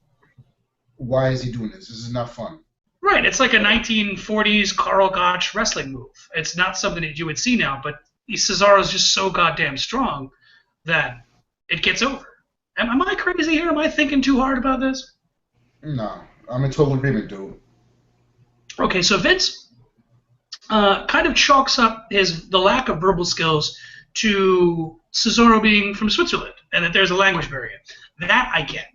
why is he doing this? This is not fun. Right. It's like a 1940s Karl Gotch wrestling move. It's not something that you would see now, but Cesaro's just so goddamn strong that it gets over. Am I crazy here? Am I thinking too hard about this? No. I'm in total agreement, dude. Okay, so Vince kind of chalks up the lack of verbal skills to Cesaro being from Switzerland and that there's a language barrier. That I get.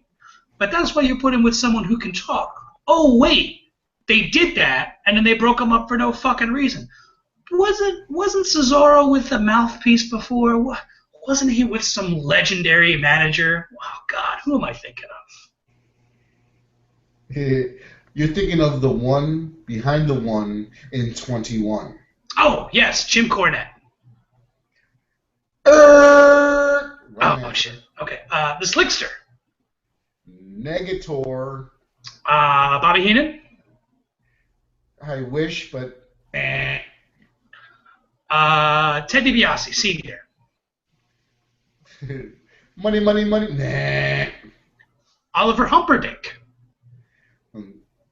But that's why you put him with someone who can talk. Oh, wait. They did that, and then they broke him up for no fucking reason. Wasn't Cesaro with the mouthpiece before? Wasn't he with some legendary manager? Oh, God, who am I thinking of? You're thinking of the one behind the one in 21. Oh, yes, Jim Cornette. Oh, shit. Okay. The Slickster. Negator. Bobby Heenan. I wish, but... Ted DiBiase, Senior. Money. Nah. Oliver Humperdinck.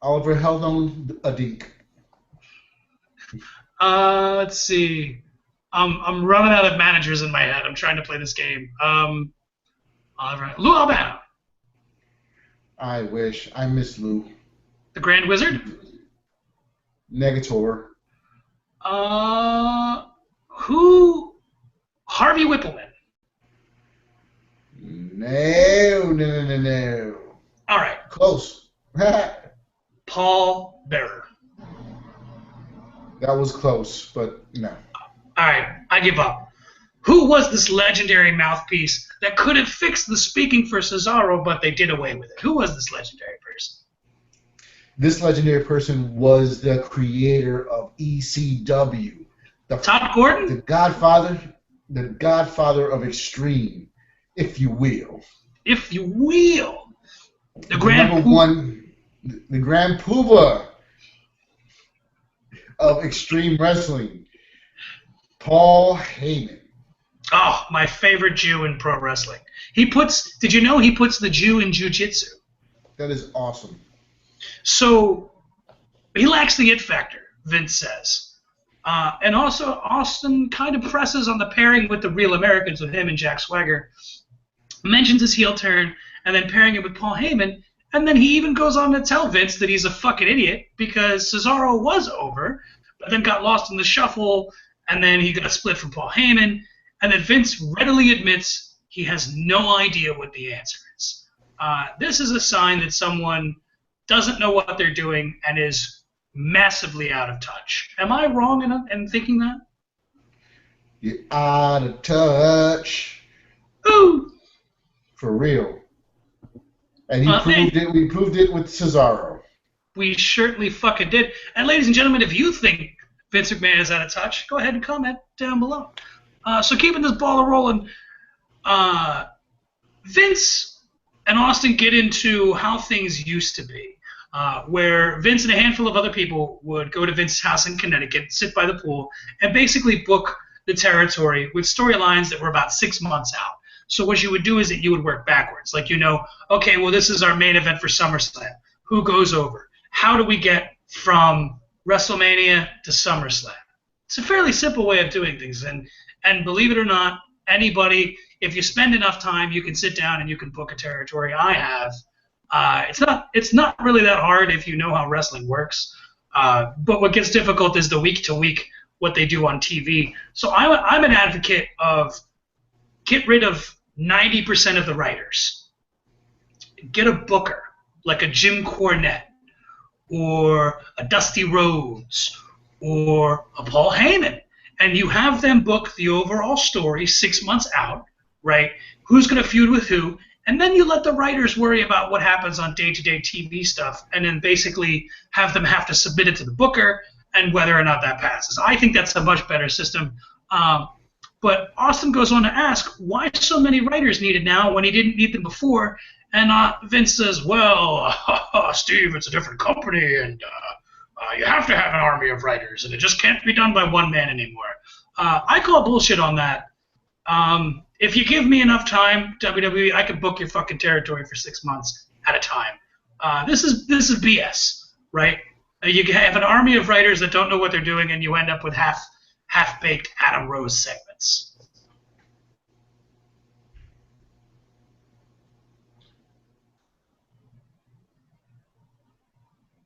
Oliver held on a dink. Let's see. I'm running out of managers in my head. I'm trying to play this game. Lou Albano. I wish. I miss Lou. The Grand Wizard. Negator. Who? Harvey Whippleman. No. All right. Close. Paul Bearer. That was close, but no. All right, I give up. Who was this legendary mouthpiece that could have fixed the speaking for Cesaro, but they did away with it? Who was this legendary person? This legendary person was the creator of ECW. Todd Gordon? The Godfather of Extreme, if you will. If you will. The Grand Number one, the Grand Poobah. of Extreme Wrestling, Paul Heyman. Oh, my favorite Jew in pro wrestling. Did you know he puts the Jew in jiu-jitsu? That is awesome. So he lacks the it factor, Vince says. And also, Austin kind of presses on the pairing with the Real Americans with him and Jack Swagger. Mentions his heel turn, and then pairing it with Paul Heyman. And then he even goes on to tell Vince that he's a fucking idiot because Cesaro was over, but then got lost in the shuffle, and then he got split from Paul Heyman. And then Vince readily admits he has no idea what the answer is. This is a sign that someone doesn't know what they're doing and is massively out of touch. Am I wrong in thinking that? You're out of touch. Ooh! For real. And we proved it with Cesaro. We certainly fucking did. And ladies and gentlemen, if you think Vince McMahon is out of touch, go ahead and comment down below. So keeping this ball rolling, Vince and Austin get into how things used to be, where Vince and a handful of other people would go to Vince's house in Connecticut, sit by the pool, and basically book the territory with storylines that were about 6 months out. So what you would do is that you would work backwards. Like, okay, well, this is our main event for SummerSlam. Who goes over? How do we get from WrestleMania to SummerSlam? It's a fairly simple way of doing things. And believe it or not, anybody, if you spend enough time, you can sit down and you can book a territory. I have. It's not really that hard if you know how wrestling works. But what gets difficult is the week-to-week, what they do on TV. So I'm an advocate of get rid of 90% of the writers. Get a booker, like a Jim Cornette, or a Dusty Rhodes, or a Paul Heyman. And you have them book the overall story 6 months out, right? Who's going to feud with who? And then you let the writers worry about what happens on day-to-day TV stuff, and then basically have them have to submit it to the booker and whether or not that passes. I think that's a much better system. But Austin goes on to ask, why so many writers needed now when he didn't need them before? And Vince says, well, Steve, it's a different company, and you have to have an army of writers, and it just can't be done by one man anymore. I call bullshit on that. If you give me enough time, WWE, I can book your fucking territory for 6 months at a time. This is BS, right? You have an army of writers that don't know what they're doing, and you end up with half-baked Adam Rose segments.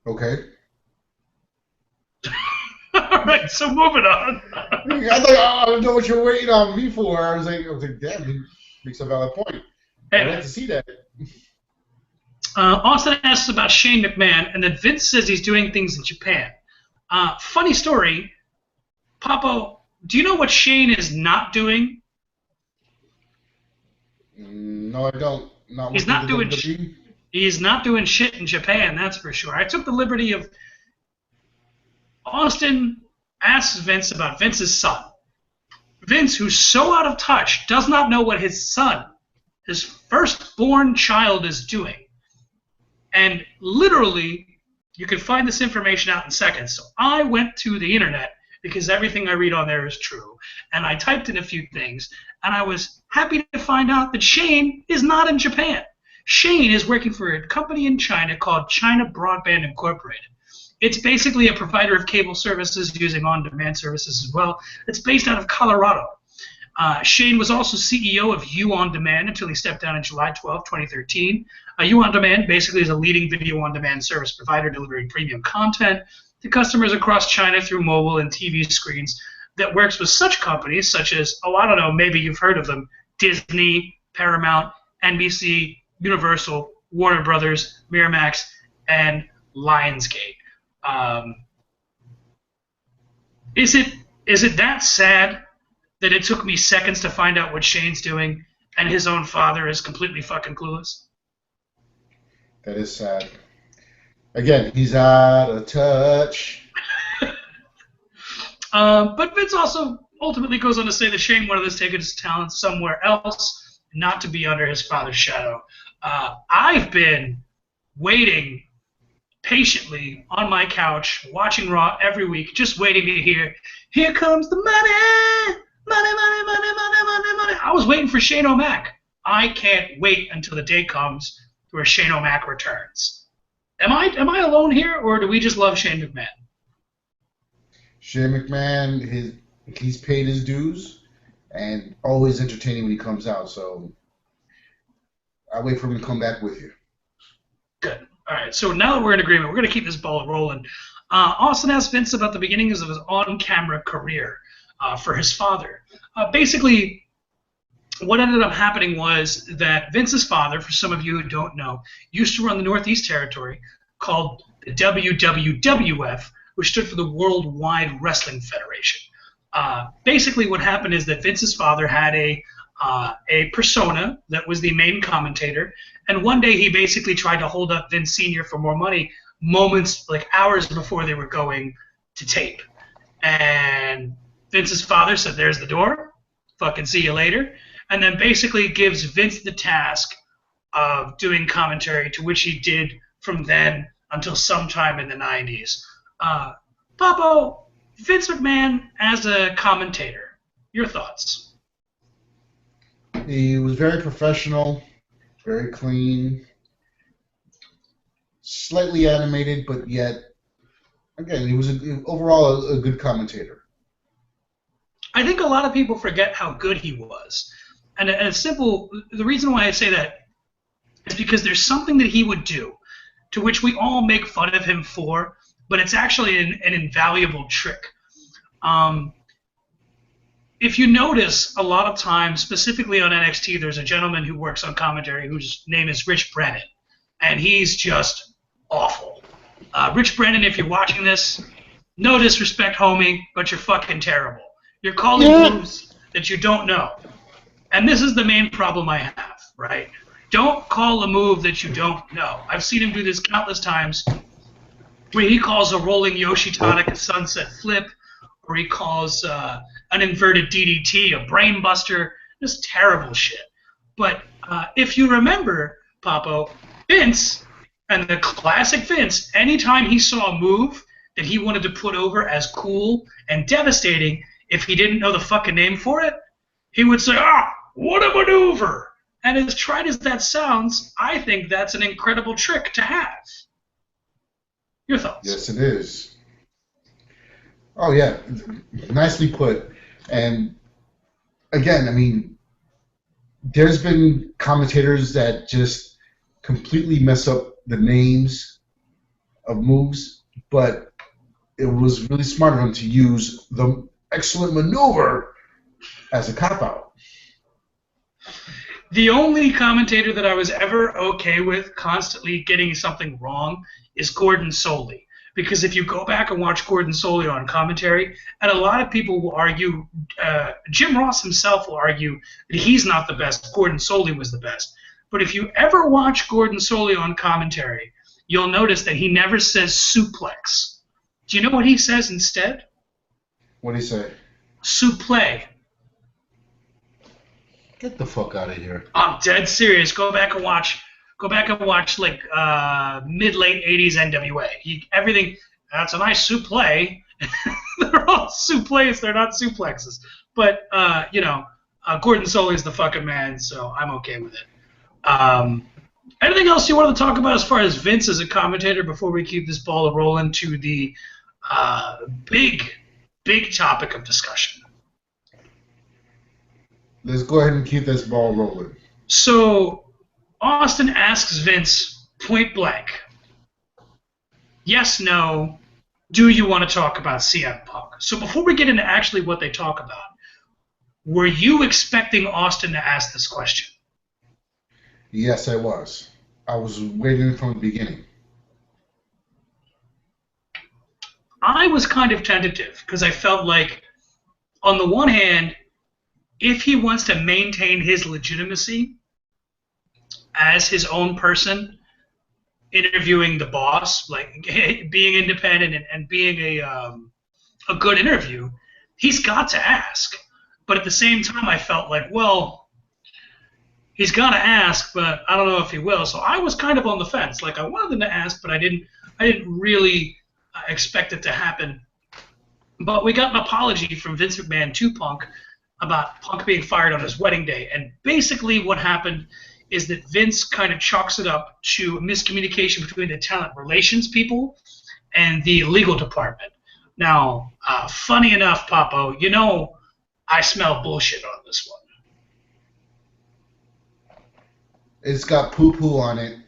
Okay. All right, so moving on. I don't know what you're waiting on me for. I was like, damn, he makes a valid point. I'd like to see that. Austin asks about Shane McMahon, and then Vince says he's doing things in Japan. Funny story, Papo, do you know what Shane is not doing? No, I don't. He's not doing shit in Japan, that's for sure. I took the liberty of Austin asks Vince about Vince's son. Vince, who's so out of touch, does not know what his son, his firstborn child, is doing. And literally, you can find this information out in seconds. So I went to the internet, because everything I read on there is true, and I typed in a few things, and I was happy to find out that Shane is not in Japan. Shane is working for a company in China called China Broadband Incorporated. It's basically a provider of cable services using on-demand services as well. It's based out of Colorado. Shane was also CEO of U On Demand until he stepped down on July 12, 2013. U On Demand basically is a leading video on-demand service provider delivering premium content to customers across China through mobile and TV screens that works with such companies such as, I don't know, maybe you've heard of them, Disney, Paramount, NBC, Universal, Warner Brothers, Miramax, and Lionsgate. Is it that sad that it took me seconds to find out what Shane's doing and his own father is completely fucking clueless? That is sad. Again, he's out of touch. But Vince also ultimately goes on to say that Shane wanted to take his talent somewhere else, not to be under his father's shadow. I've been waiting patiently on my couch watching Raw every week, just waiting to hear, "Here comes the money, money, money, money, money, money, money." I was waiting for Shane O'Mac. I can't wait until the day comes where Shane O'Mac returns. Am I alone here, or do we just love Shane McMahon? Shane McMahon, he's paid his dues, and always entertaining when he comes out. So I wait for him to come back with you. Good. All right. So now that we're in agreement, we're going to keep this ball rolling. Austin asked Vince about the beginnings of his on-camera career for his father. Basically, what ended up happening was that Vince's father, for some of you who don't know, used to run the Northeast Territory called the WWWF, which stood for the Worldwide Wrestling Federation. Basically, what happened is that Vince's father had a persona that was the main commentator, and one day he basically tried to hold up Vince Sr. for more money moments, like hours before they were going to tape. And Vince's father said, "There's the door, fucking see you later," and then basically gives Vince the task of doing commentary, to which he did from then until sometime in the 90s. Papo, Vince McMahon as a commentator, your thoughts? He was very professional, very clean, slightly animated, but yet, again, he was overall a good commentator. I think a lot of people forget how good he was. And the reason why I say that is because there's something that he would do to which we all make fun of him for, but it's actually an invaluable trick. If you notice, a lot of times, specifically on NXT, there's a gentleman who works on commentary whose name is Rich Brennan, and he's just awful. Rich Brennan, if you're watching this, no disrespect, homie, but you're fucking terrible. You're calling moves that you don't know. And this is the main problem I have, right? Don't call a move that you don't know. I've seen him do this countless times, where he calls a rolling Yoshitana a sunset flip, or he calls an inverted DDT a brainbuster, just terrible shit. But if you remember, Papo, Vince, and the classic Vince, anytime he saw a move that he wanted to put over as cool and devastating, if he didn't know the fucking name for it, he would say, what a maneuver! And as trite as that sounds, I think that's an incredible trick to have. Your thoughts? Yes, it is. Oh, yeah. Nicely put. And, again, I mean, there's been commentators that just completely mess up the names of moves, but it was really smart of him to use the excellent maneuver as a cop-out. The only commentator that I was ever okay with constantly getting something wrong is Gordon Soley. Because if you go back and watch Gordon Soley on commentary, and a lot of people will argue, Jim Ross himself will argue that he's not the best, Gordon Soley was the best. But if you ever watch Gordon Soley on commentary, you'll notice that he never says suplex. Do you know what he says instead? What do you say? Supplay. Get the fuck out of here. I'm dead serious. Go back and watch like mid-late 80s NWA. Everything, that's a nice supplay. They're all supplays, they're not suplexes. But, Gordon Soley is the fucking man, so I'm okay with it. Anything else you want to talk about as far as Vince as a commentator before we keep this ball rolling to the big topic of discussion? Let's go ahead and keep this ball rolling. So, Austin asks Vince point blank, yes, no, do you want to talk about CM Punk? So before we get into actually what they talk about, were you expecting Austin to ask this question? Yes, I was. I was waiting from the beginning. I was kind of tentative because I felt like, on the one hand, if he wants to maintain his legitimacy as his own person, interviewing the boss, like being independent and being a good interview, he's got to ask. But at the same time, I felt like, well, he's gonna ask, but I don't know if he will. So I was kind of on the fence. Like I wanted him to ask, but I didn't really expect it to happen. But we got an apology from Vince McMahon to Punk about Punk being fired on his wedding day. And basically what happened is that Vince kind of chalks it up to miscommunication between the talent relations people and the legal department. Now, funny enough, Papo, you know I smell bullshit on this one. It's got poo-poo on it.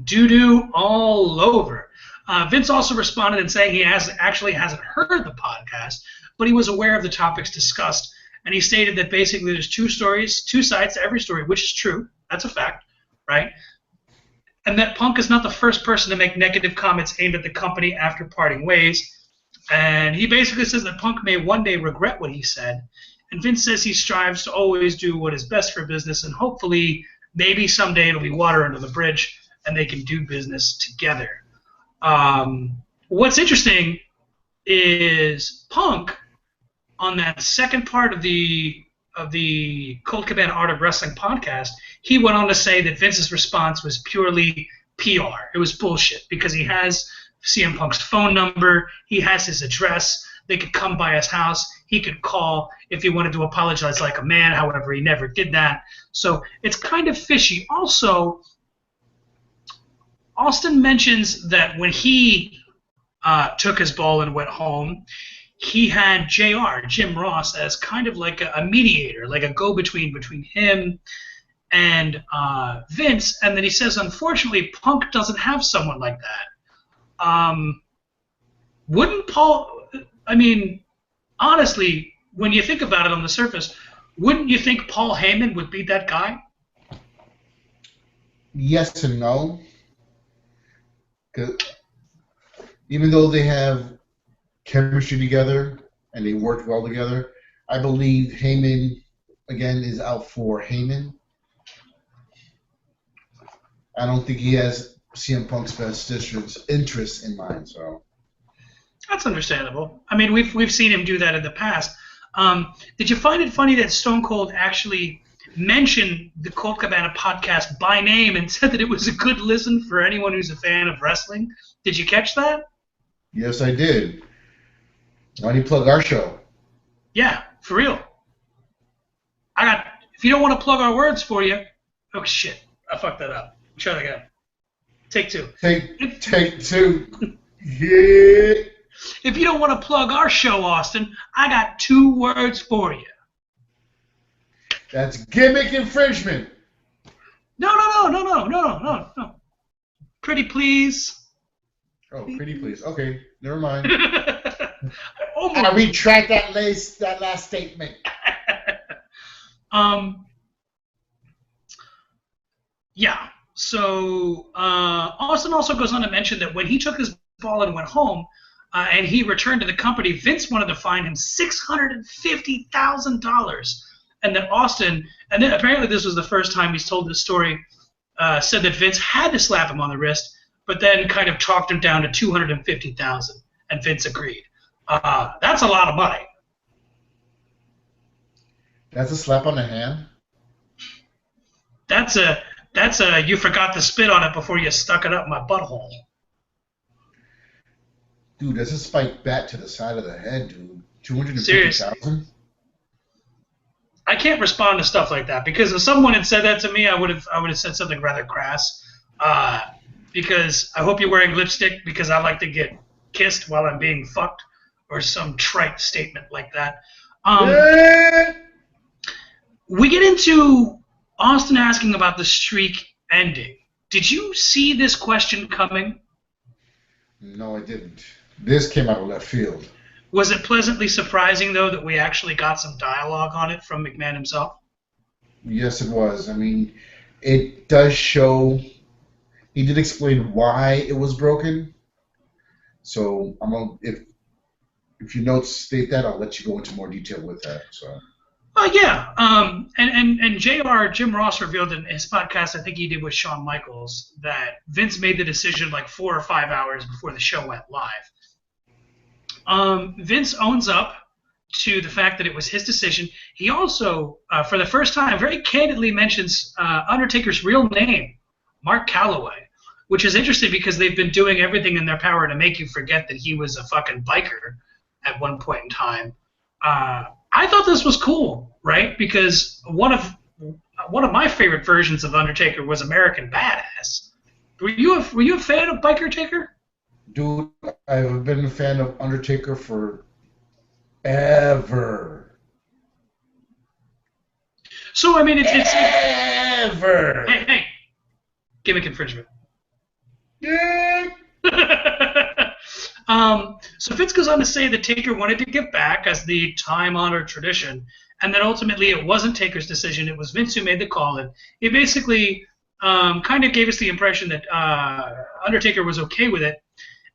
Doo-doo all over. Vince also responded in saying he hasn't heard the podcast, but he was aware of the topics discussed, and he stated that basically there's two sides to every story, which is true. That's a fact, right? And that Punk is not the first person to make negative comments aimed at the company after parting ways. And he basically says that Punk may one day regret what he said, and Vince says he strives to always do what is best for business, and hopefully maybe someday it'll be water under the bridge and they can do business together. What's interesting is Punk, on that second part of the Colt Cabana Art of Wrestling podcast, he went on to say that Vince's response was purely PR. It was bullshit because he has CM Punk's phone number, he has his address, they could come by his house, he could call if he wanted to apologize like a man, however, he never did that. So it's kind of fishy. Also, Austin mentions that when he took his ball and went home, he had JR, Jim Ross, as kind of like a mediator, like a go-between between him and Vince. And then he says, unfortunately, Punk doesn't have someone like that. Wouldn't Paul, I mean, honestly, when you think about it on the surface, wouldn't you think Paul Heyman would be that guy? Yes and no. Even though they have chemistry together and they work well together, I believe Heyman, again, is out for Heyman. I don't think he has CM Punk's best interest in mind. So that's understandable. I mean, we've seen him do that in the past. Did you find it funny that Stone Cold actually mentioned the Colt Cabana podcast by name and said that it was a good listen for anyone who's a fan of wrestling? Did you catch that? Yes, I did. Why don't you plug our show? Yeah, for real. If you don't want to plug our words for you, oh shit, I fucked that up. Try that again. Take two. Take two. Yeah. If you don't want to plug our show, Austin, I got 2 words for you. That's gimmick infringement. No. Pretty please. Oh, pretty please. Okay, never mind. Almost. I retract that last statement. Yeah. So Austin also goes on to mention that when he took his ball and went home, and he returned to the company, Vince wanted to fine him $650,000. And that Austin, and then apparently this was the first time he's told this story, said that Vince had to slap him on the wrist, but then kind of talked him down to $250,000, and Vince agreed. That's a lot of money. That's a slap on the hand? That's a you forgot to spit on it before you stuck it up my butthole. Dude, that's a spike bat to the side of the head, dude. 250,000? I can't respond to stuff like that because if someone had said that to me, I would have said something rather crass. Because I hope you're wearing lipstick because I like to get kissed while I'm being fucked, or some trite statement like that. We get into Austin asking about the streak ending. Did you see this question coming? No, I didn't. This came out of left field. Was it pleasantly surprising, though, that we actually got some dialogue on it from McMahon himself? Yes, it was. I mean, it does show. He did explain why it was broken. So if your notes state that, I'll let you go into more detail with that. So. Yeah. And JR, Jim Ross, revealed in his podcast, I think he did with Shawn Michaels, that Vince made the decision like 4 or 5 hours before the show went live. Vince owns up to the fact that it was his decision. He also, for the first time, very candidly mentions Undertaker's real name, Mark Calloway, which is interesting because they've been doing everything in their power to make you forget that he was a fucking biker at one point in time. I thought this was cool, right? Because one of my favorite versions of Undertaker was American Badass. Were you a fan of Biker Taker? Dude, I've been a fan of Undertaker for ever. So I mean, it's ever. Hey, gimmick infringement. Yeah. So Vince goes on to say that Taker wanted to give back as the time-honored tradition, and that ultimately it wasn't Taker's decision; it was Vince who made the call. And he basically kind of gave us the impression that Undertaker was okay with it,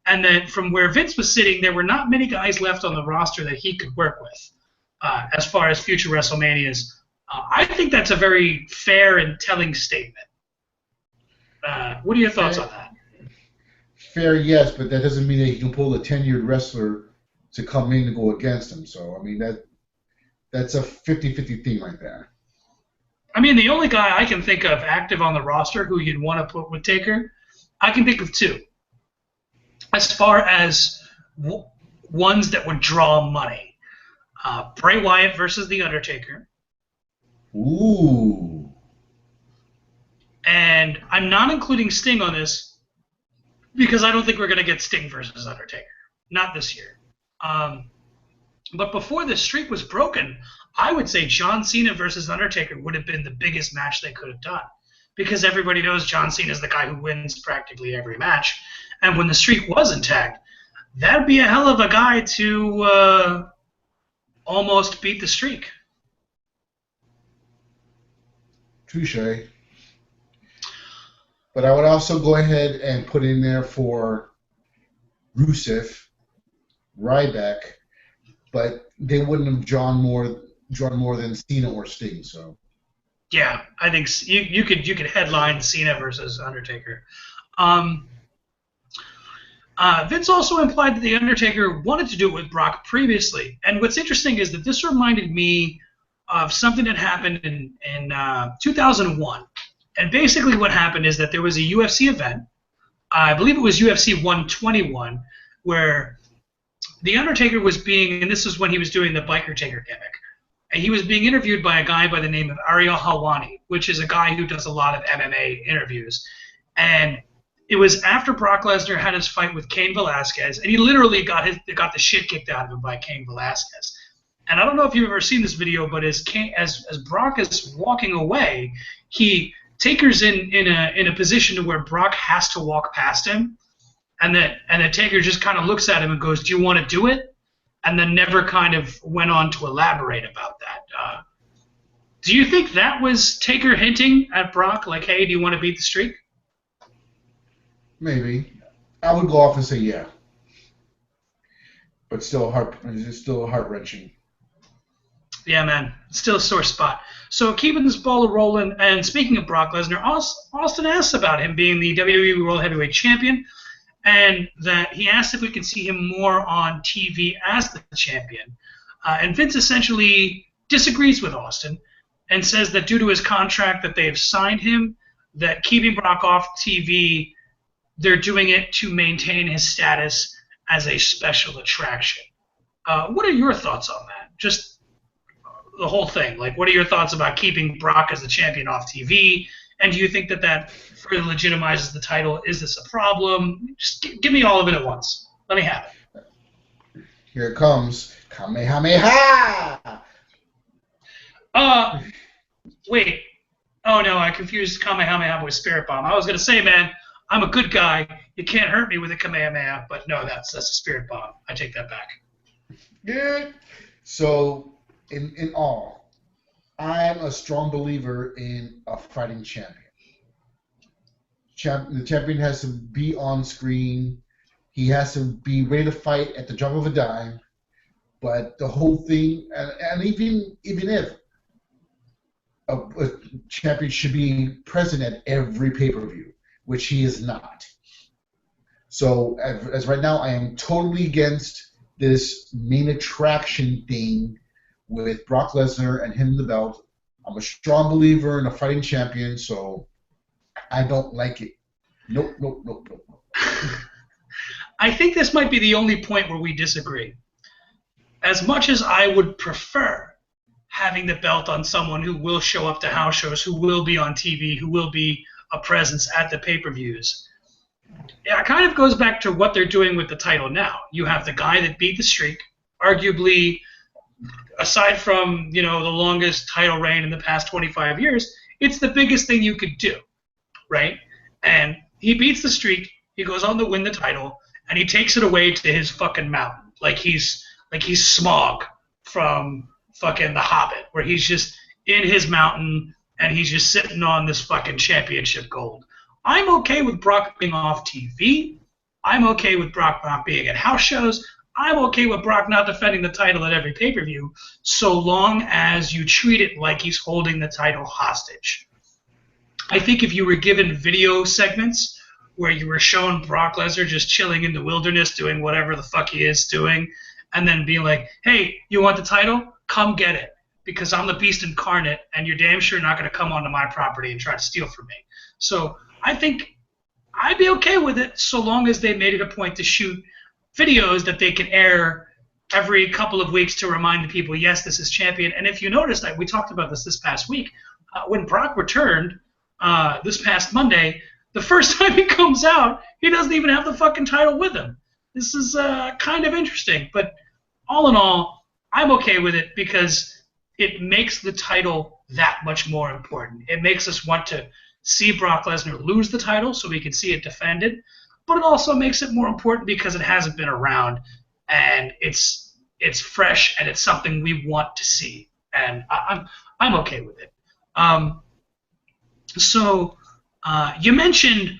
and that from where Vince was sitting, there were not many guys left on the roster that he could work with as far as future WrestleManias. I think that's a very fair and telling statement. What are your thoughts on that? Fair, yes, but that doesn't mean that he can pull a tenured wrestler to come in and go against him. So, I mean, that's a 50-50 thing right there. I mean, the only guy I can think of active on the roster who you'd want to put with Taker, I can think of two. As far as ones that would draw money, Bray Wyatt versus The Undertaker. Ooh. And I'm not including Sting on this because I don't think we're going to get Sting versus Undertaker. Not this year. But before this streak was broken, I would say John Cena versus Undertaker would have been the biggest match they could have done. Because everybody knows John Cena is the guy who wins practically every match. And when the streak was intact, that'd be a hell of a guy to almost beat the streak. Touche. But I would also go ahead and put in there for Rusev, Ryback, but they wouldn't have drawn more than Cena or Sting. So. Yeah, I think you could headline Cena versus Undertaker. Vince also implied that The Undertaker wanted to do it with Brock previously. And what's interesting is that this reminded me of something that happened in 2001. And basically what happened is that there was a UFC event, I believe it was UFC 121, where The Undertaker was being, and this is when he was doing the Biker Taker gimmick, and he was being interviewed by a guy by the name of Ariel Helwani, which is a guy who does a lot of MMA interviews. And it was after Brock Lesnar had his fight with Cain Velasquez, and he literally got the shit kicked out of him by Cain Velasquez. And I don't know if you've ever seen this video, but as Brock is walking away, Taker's in a position where Brock has to walk past him, and the Taker just kind of looks at him and goes, "Do you want to do it?" And then never kind of went on to elaborate about that. Do you think that was Taker hinting at Brock, like, "Hey, do you want to beat the streak?" Maybe. I would go off and say yeah. But still heart-wrenching. Yeah, man. Still a sore spot. So keeping this ball rolling, and speaking of Brock Lesnar, Austin asks about him being the WWE World Heavyweight Champion, and that he asked if we could see him more on TV as the champion. And Vince essentially disagrees with Austin and says that due to his contract that they have signed him, that keeping Brock off TV, they're doing it to maintain his status as a special attraction. What are your thoughts on that? Just the whole thing. Like, what are your thoughts about keeping Brock as the champion off TV? And do you think that further legitimizes the title? Is this a problem? Just give me all of it at once. Let me have it. Here it comes. Kamehameha! Wait. Oh, no, I confused Kamehameha with Spirit Bomb. I was going to say, man, I'm a good guy. You can't hurt me with a Kamehameha. But no, that's a Spirit Bomb. I take that back. Good. So, in all, I'm a strong believer in a fighting champion. The champion has to be on screen. He has to be ready to fight at the drop of a dime. But the whole thing, and even if a champion should be present at every pay-per-view, which he is not. So as right now, I am totally against this main attraction thing with Brock Lesnar and him the belt. I'm a strong believer in a fighting champion, so I don't like it. Nope. I think this might be the only point where we disagree. As much as I would prefer having the belt on someone who will show up to house shows, who will be on TV, who will be a presence at the pay-per-views, it kind of goes back to what they're doing with the title now. You have the guy that beat the streak, arguably, aside from the longest title reign in the past 25 years, it's the biggest thing you could do, right? And he beats the streak, he goes on to win the title, and he takes it away to his fucking mountain, like he's Smaug from fucking The Hobbit, where he's just in his mountain and he's just sitting on this fucking championship gold. I'm okay with Brock being off TV. I'm okay with Brock not being at house shows. I'm okay with Brock not defending the title at every pay-per-view, so long as you treat it like he's holding the title hostage. I think if you were given video segments where you were showing Brock Lesnar just chilling in the wilderness doing whatever the fuck he is doing, and then being like, hey, you want the title? Come get it, because I'm the beast incarnate, and you're damn sure not going to come onto my property and try to steal from me. So I think I'd be okay with it so long as they made it a point to shoot videos that they can air every couple of weeks to remind the people, yes, this is champion. And if you noticed, we talked about this past week, when Brock returned this past Monday, the first time he comes out, he doesn't even have the fucking title with him. This is kind of interesting, but all in all, I'm okay with it because it makes the title that much more important. It makes us want to see Brock Lesnar lose the title so we can see it defended, but it also makes it more important because it hasn't been around and it's fresh and it's something we want to see, and I'm okay with it. So you mentioned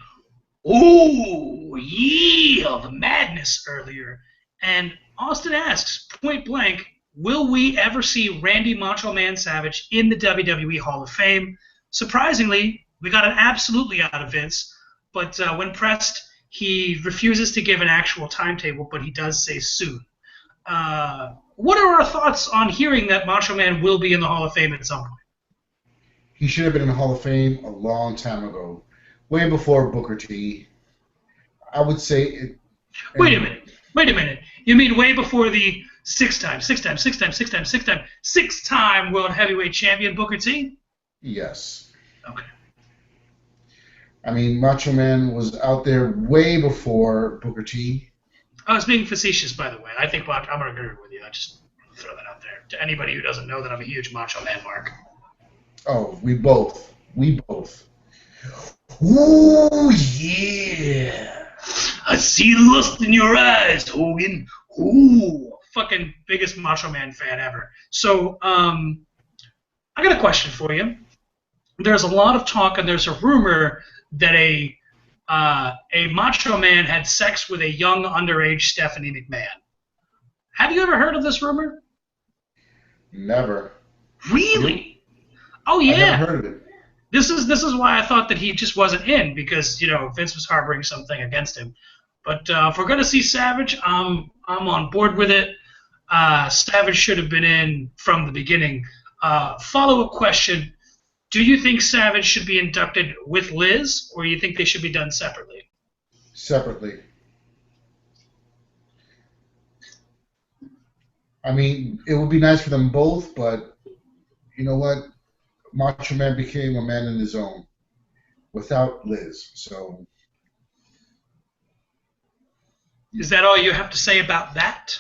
the madness earlier, and Austin asks point blank, will we ever see Randy Macho Man Savage in the WWE Hall of Fame? Surprisingly, we got an absolutely out of Vince, but when pressed, he refuses to give an actual timetable, but he does say soon. What are our thoughts on hearing that Macho Man will be in the Hall of Fame at some point? He should have been in the Hall of Fame a long time ago, way before Booker T. I would say it. Wait a minute. You mean way before the six-time World Heavyweight Champion Booker T? Yes. Okay. I mean, Macho Man was out there way before Booker T. I was being facetious, by the way. I think I'm going to agree with you. I just throw that out there to anybody who doesn't know that I'm a huge Macho Man mark. Oh, we both. Ooh, yeah. I see lust in your eyes, Hogan. Ooh. Fucking biggest Macho Man fan ever. So, I got a question for you. There's a lot of talk and there's a rumor that a Macho Man had sex with a young underage Stephanie McMahon. Have you ever heard of this rumor? Never. Really? Oh yeah. I never heard of it. This is why I thought that he just wasn't in, because Vince was harboring something against him. But if we're gonna see Savage, I'm on board with it. Savage should have been in from the beginning. Follow-up question: do you think Savage should be inducted with Liz, or do you think they should be done separately? Separately. I mean, it would be nice for them both, but you know what? Macho Man became a man in his own without Liz. So, is that all you have to say about that?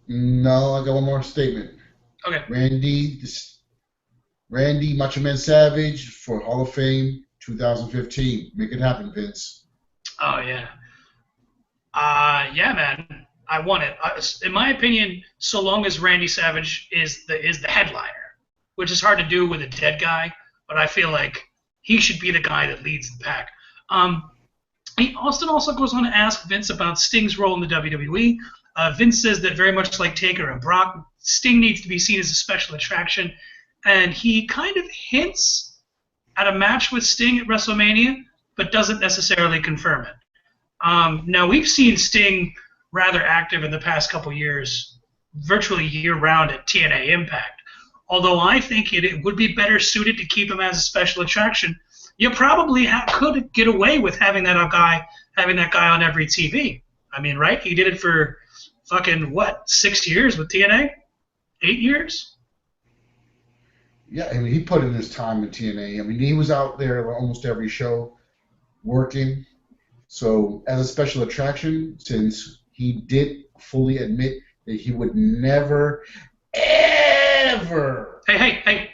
No, I got one more statement. Okay. Randy Macho Man Savage for Hall of Fame 2015. Make it happen, Vince. Oh yeah. Yeah, man. I want it. In my opinion, so long as Randy Savage is the headliner, which is hard to do with a dead guy, but I feel like he should be the guy that leads the pack. Austin also goes on to ask Vince about Sting's role in the WWE. Vince says that very much like Taker and Brock, Sting needs to be seen as a special attraction, and he kind of hints at a match with Sting at WrestleMania, but doesn't necessarily confirm it. Now, we've seen Sting rather active in the past couple years, virtually year-round at TNA Impact. Although I think it would be better suited to keep him as a special attraction, you probably could get away with having that guy on every TV. I mean, right? He did it for fucking, what, 6 years with TNA? 8 years? Yeah, I mean, he put in his time in TNA. I mean, he was out there almost every show working. So, as a special attraction, since he did fully admit that he would never, ever... Hey!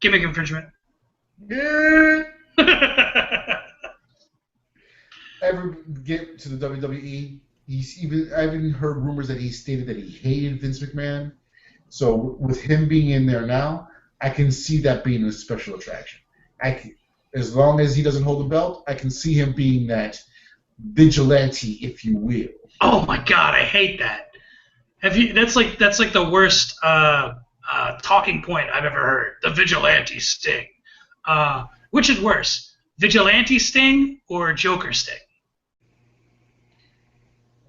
Gimmick infringement. Ever get to the WWE. I even heard rumors that he stated that he hated Vince McMahon. So with him being in there now, I can see that being a special attraction. As long as he doesn't hold the belt, I can see him being that vigilante, if you will. Oh my God, I hate that. That's like the worst talking point I've ever heard. The vigilante sting. Which is worse, vigilante sting or Joker sting?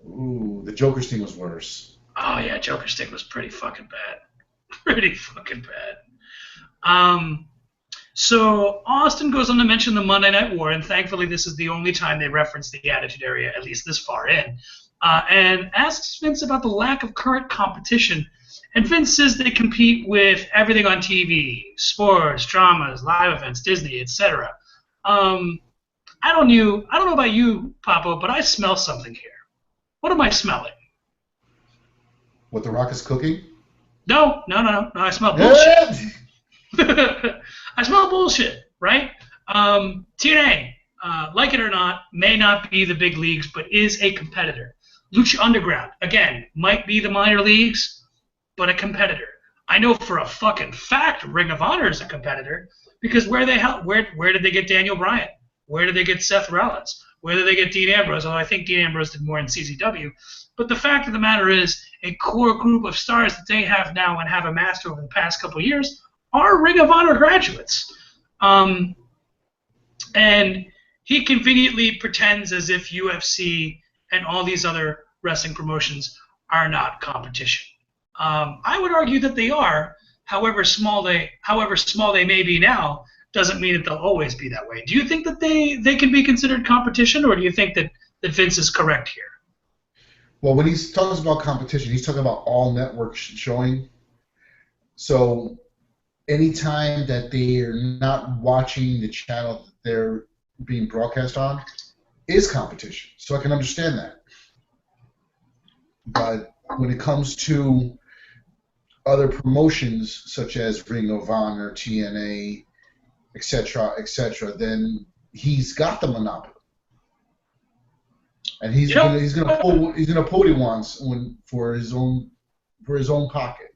Ooh, the Joker sting was worse. Oh yeah, Joker sting was pretty fucking bad. Pretty fucking bad. So Austin goes on to mention the Monday Night War, and thankfully this is the only time they reference the Attitude Era, at least this far in, and asks Vince about the lack of current competition. And Vince says they compete with everything on TV, sports, dramas, live events, Disney, etc. I don't know about you, Papo, but I smell something here. What am I smelling? What The Rock is cooking? No, I smell bullshit. I smell bullshit, right? TNA, like it or not, may not be the big leagues, but is a competitor. Lucha Underground, again, might be the minor leagues, but a competitor. I know for a fucking fact Ring of Honor is a competitor, because where did they get Daniel Bryan? Where did they get Seth Rollins? Where did they get Dean Ambrose? Although I think Dean Ambrose did more in CZW. But the fact of the matter is, a core group of stars that they have now and have amassed over the past couple of years are Ring of Honor graduates. And he conveniently pretends as if UFC and all these other wrestling promotions are not competition. I would argue that they are. However small they may be now, doesn't mean that they'll always be that way. Do you think that they can be considered competition, or do you think that Vince is correct here? Well, when he talks about competition, he's talking about all networks showing. So anytime that they're not watching the channel that they're being broadcast on is competition. So I can understand that. But when it comes to other promotions such as Ring of Honor, TNA, etc., then he's got the monopoly, and he's gonna pull what he wants for his own pocket.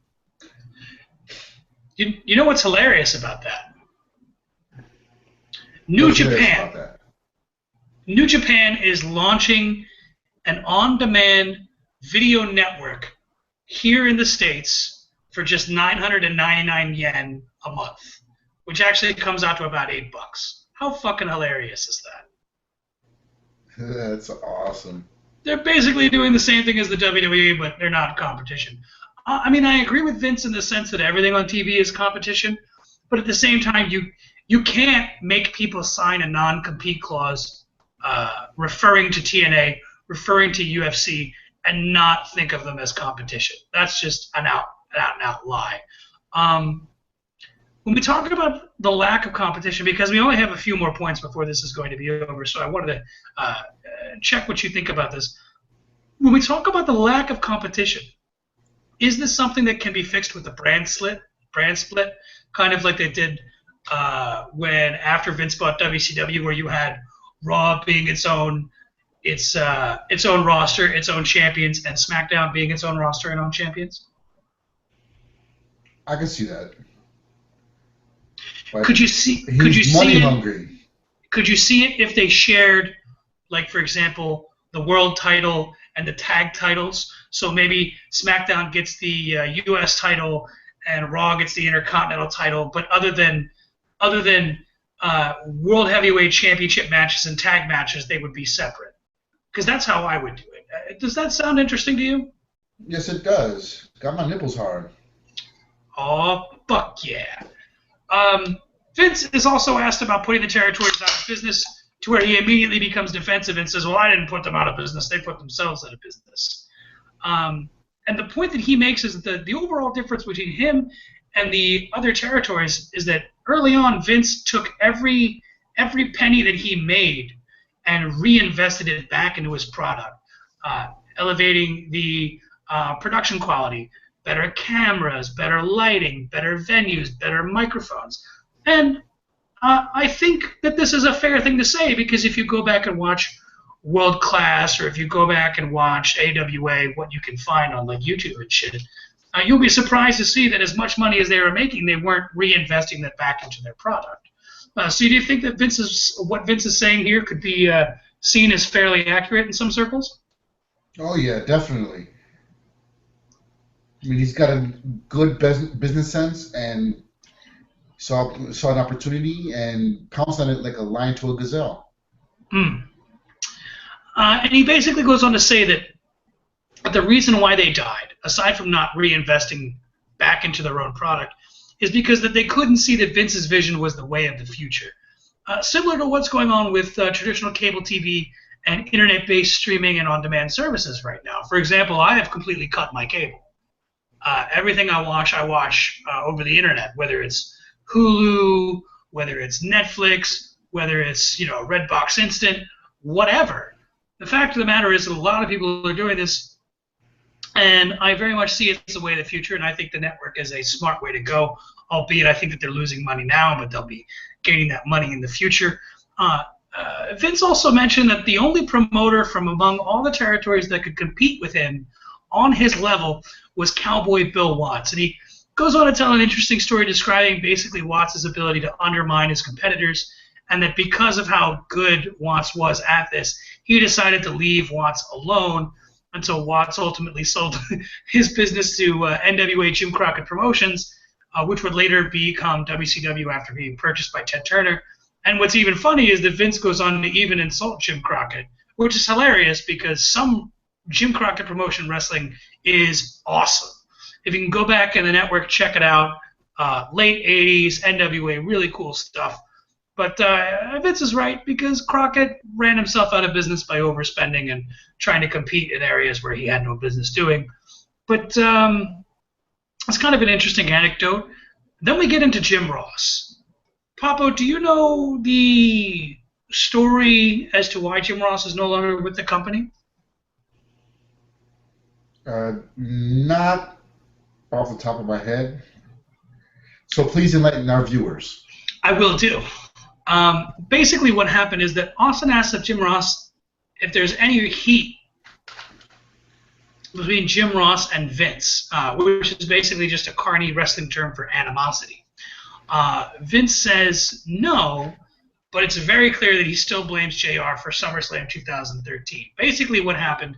You know what's hilarious about that? New Japan is launching an on-demand video network here in the States for just 999 yen a month, which actually comes out to about $8. How fucking hilarious is that? That's awesome. They're basically doing the same thing as the WWE, but they're not competition. I mean, I agree with Vince in the sense that everything on TV is competition, but at the same time, you can't make people sign a non-compete clause referring to TNA, referring to UFC, and not think of them as competition. That's just an out lie. When we talk about the lack of competition, because we only have a few more points before this is going to be over, so I wanted to check what you think about this. When we talk about the lack of competition, is this something that can be fixed with a brand split, kind of like they did when after Vince bought WCW, where you had Raw being its own roster, its own champions, and SmackDown being its own roster and own champions? I can see that. But could you see hungry. Could you see it if they shared, like, for example, the world title and the tag titles? So maybe SmackDown gets the U.S. title and Raw gets the Intercontinental title, but other than World Heavyweight Championship matches and tag matches, they would be separate. Because that's how I would do it. Does that sound interesting to you? Yes, it does. Got my nipples hard. Oh, fuck yeah. Um, Vince is also asked about putting the territories out of business, to where he immediately becomes defensive and says, well, I didn't put them out of business. They put themselves out of business. And the point that he makes is that the overall difference between him and the other territories is that early on, Vince took every penny that he made and reinvested it back into his product, elevating the production quality, better cameras, better lighting, better venues, better microphones. And I think that this is a fair thing to say, because if you go back and watch World Class, or if you go back and watch AWA, what you can find on like YouTube and shit, you'll be surprised to see that as much money as they were making, they weren't reinvesting that back into their product. So do you think that what Vince is saying here could be seen as fairly accurate in some circles? Oh yeah, definitely. I mean, he's got a good business sense and saw an opportunity and pounced on it like a lion to a gazelle. And he basically goes on to say that the reason why they died, aside from not reinvesting back into their own product, is because that they couldn't see that Vince's vision was the way of the future. Similar to what's going on with traditional cable TV and internet-based streaming and on-demand services right now. For example, I have completely cut my cable. Everything I watch over the internet, whether it's Hulu, whether it's Netflix, whether it's Redbox Instant, whatever. The fact of the matter is that a lot of people are doing this, and I very much see it as a way of the future, and I think the network is a smart way to go, albeit I think that they're losing money now, but they'll be gaining that money in the future. Vince also mentioned that the only promoter from among all the territories that could compete with him on his level was Cowboy Bill Watts, and he goes on to tell an interesting story describing basically Watts' ability to undermine his competitors, and that because of how good Watts was at this, he decided to leave Watts alone until Watts ultimately sold his business to NWA Jim Crockett Promotions, which would later become WCW after being purchased by Ted Turner. And what's even funny is that Vince goes on to even insult Jim Crockett, which is hilarious because some Jim Crockett Promotion wrestling is awesome. If you can go back in the network, check it out. Late 80s, NWA, really cool stuff. But Vince is right, because Crockett ran himself out of business by overspending and trying to compete in areas where he had no business doing. But it's kind of an interesting anecdote. Then we get into Jim Ross. Papo, do you know the story as to why Jim Ross is no longer with the company? Not off the top of my head. So please enlighten our viewers. I will do. Basically what happened is that Austin asked if Jim Ross, if there's any heat between Jim Ross and Vince, which is basically just a carny wrestling term for animosity. Vince says no, but it's very clear that he still blames JR for SummerSlam 2013. Basically what happened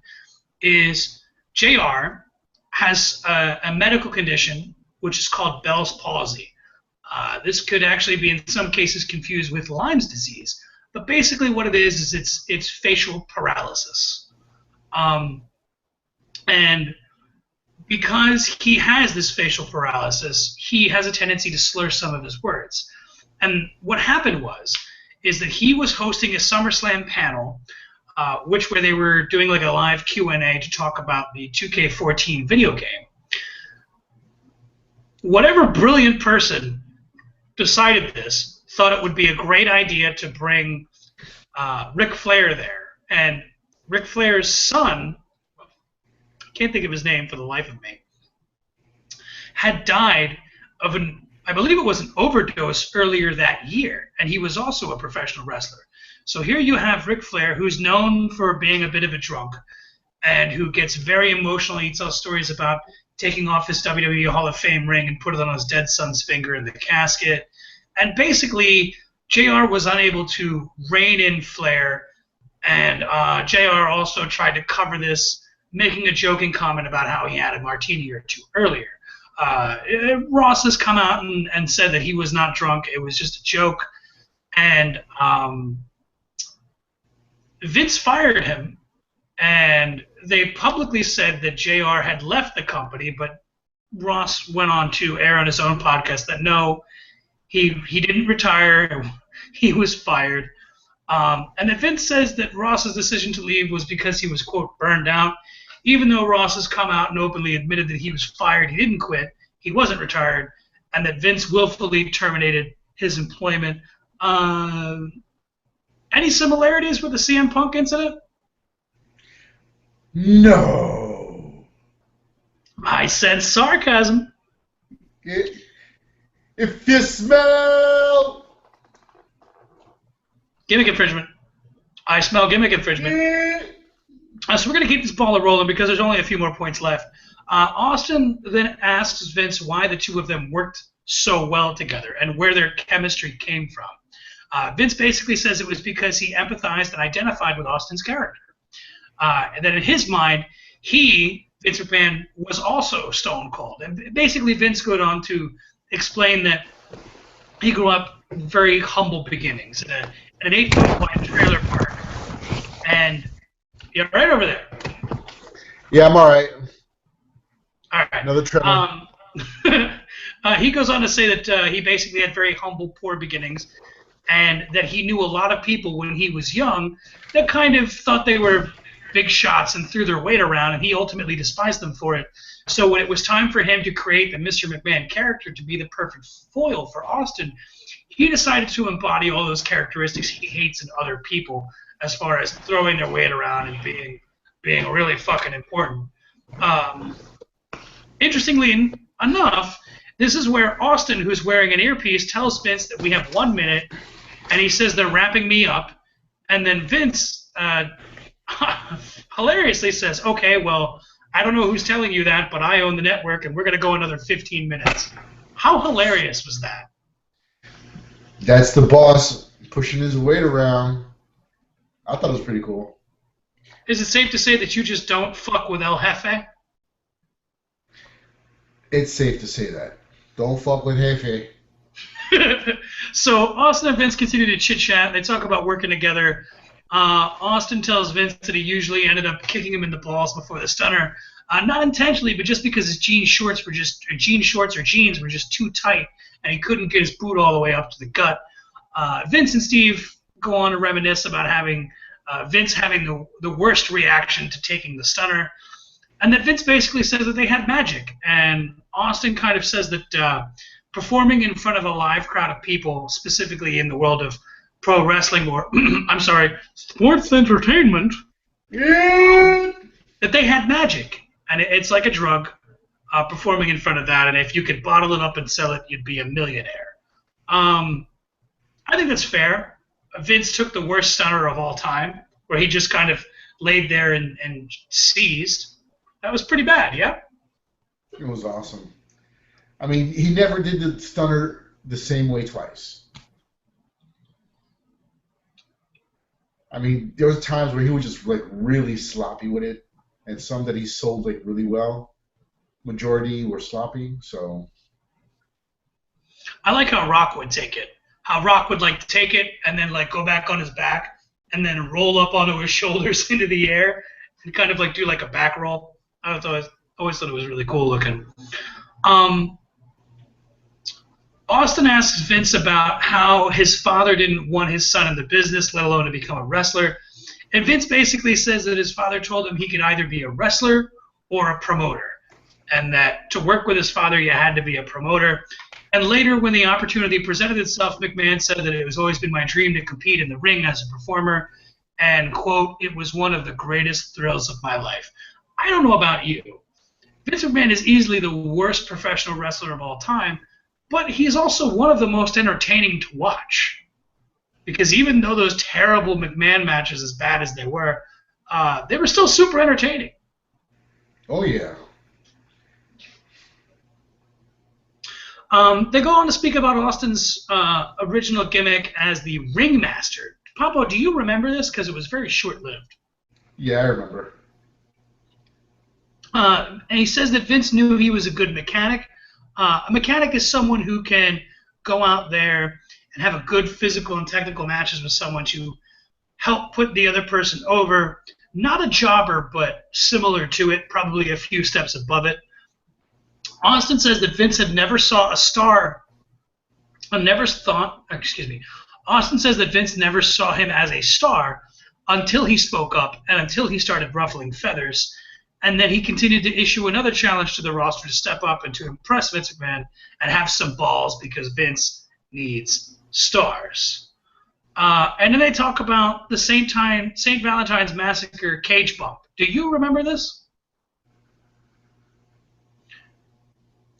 is JR has a medical condition which is called Bell's palsy. This could actually be in some cases confused with Lyme's disease, but basically what it is it's facial paralysis. And because he has this facial paralysis, he has a tendency to slur some of his words. And what happened is that he was hosting a SummerSlam panel, where they were doing like a live Q&A to talk about the 2K14 video game. Whatever brilliant person decided this thought it would be a great idea to bring Ric Flair there. And Ric Flair's son, I can't think of his name for the life of me, had died of I believe it was an overdose earlier that year, and he was also a professional wrestler. So here you have Ric Flair, who's known for being a bit of a drunk, and who gets very emotional. He tells stories about taking off his WWE Hall of Fame ring and put it on his dead son's finger in the casket. And basically, JR was unable to rein in Flair, and JR also tried to cover this, making a joking comment about how he had a martini or two earlier. Ross has come out and said that he was not drunk, it was just a joke. And Vince fired him, And they publicly said that JR had left the company, but Ross went on to air on his own podcast that no, he didn't retire. He was fired. And that Vince says that Ross's decision to leave was because he was, quote, burned out. Even though Ross has come out and openly admitted that he was fired, he didn't quit, he wasn't retired, and that Vince willfully terminated his employment. Any similarities with the CM Punk incident? No. I sense sarcasm. If you smell gimmick infringement. I smell gimmick infringement. So we're going to keep this ball rolling because there's only a few more points left. Austin then asks Vince why the two of them worked so well together and where their chemistry came from. Vince basically says it was because he empathized and identified with Austin's character. And that in his mind, Vince McMahon, was also Stone Cold. And basically Vince goes on to explain that he grew up in very humble beginnings in an 8-foot wide trailer park. And you're right over there. Yeah, I'm all right. All right. Another trailer. He goes on to say that he basically had very humble, poor beginnings, and that he knew a lot of people when he was young that kind of thought they were big shots and threw their weight around, and he ultimately despised them for it. So when it was time for him to create the Mr. McMahon character to be the perfect foil for Austin, he decided to embody all those characteristics he hates in other people, as far as throwing their weight around and being really fucking important. Interestingly enough, this is where Austin, who's wearing an earpiece, tells Vince that we have 1 minute, and he says they're wrapping me up, and then Vince hilariously says, okay, well, I don't know who's telling you that, but I own the network, and we're going to go another 15 minutes. How hilarious was that? That's the boss pushing his weight around. I thought it was pretty cool. Is it safe to say that you just don't fuck with El Jefe? It's safe to say that. Don't fuck with Jefe. So Austin and Vince continue to chit-chat. They talk about working together. Austin tells Vince that he usually ended up kicking him in the balls before the stunner. Not intentionally, but just because his jean shorts or jeans were just too tight, and he couldn't get his boot all the way up to the gut. Vince and Steve go on to reminisce about Vince having the worst reaction to taking the stunner, and that Vince basically says that they had magic. And Austin kind of says that performing in front of a live crowd of people, specifically in the world of pro wrestling or, I'm sorry, sports entertainment, that they had magic. And it's like a drug, performing in front of that, and if you could bottle it up and sell it, you'd be a millionaire. I think that's fair. Vince took the worst stunner of all time, where he just kind of laid there and seized. That was pretty bad, yeah? It was awesome. I mean, he never did the stunner the same way twice. I mean, there was times where he was just like really sloppy with it, and some that he sold like really well. Majority were sloppy, so. I like how Rock would take it. How Rock would like take it and then like go back on his back and then roll up onto his shoulders into the air and kind of like do like a back roll. I always thought it was really cool looking. Austin asks Vince about how his father didn't want his son in the business, let alone to become a wrestler. And Vince basically says that his father told him he could either be a wrestler or a promoter, and that to work with his father, you had to be a promoter. And later, when the opportunity presented itself, McMahon said that it has always been my dream to compete in the ring as a performer, and, quote, it was one of the greatest thrills of my life. I don't know about you. Vince McMahon is easily the worst professional wrestler of all time, but he's also one of the most entertaining to watch. Because even though those terrible McMahon matches, as bad as they were still super entertaining. Oh, yeah. They go on to speak about Austin's original gimmick as the ringmaster. Papo, do you remember this? Because it was very short-lived. Yeah, I remember. And he says that Vince knew he was a good mechanic. A mechanic is someone who can go out there and have a good physical and technical matches with someone to help put the other person over, not a jobber, but similar to it, probably a few steps above it. Austin says that Vince had never saw a star. Austin says that Vince never saw him as a star until he spoke up and until he started ruffling feathers. And then he continued to issue another challenge to the roster to step up and to impress Vince McMahon and have some balls because Vince needs stars. And then they talk about the St. Valentine's Massacre cage bump. Do you remember this?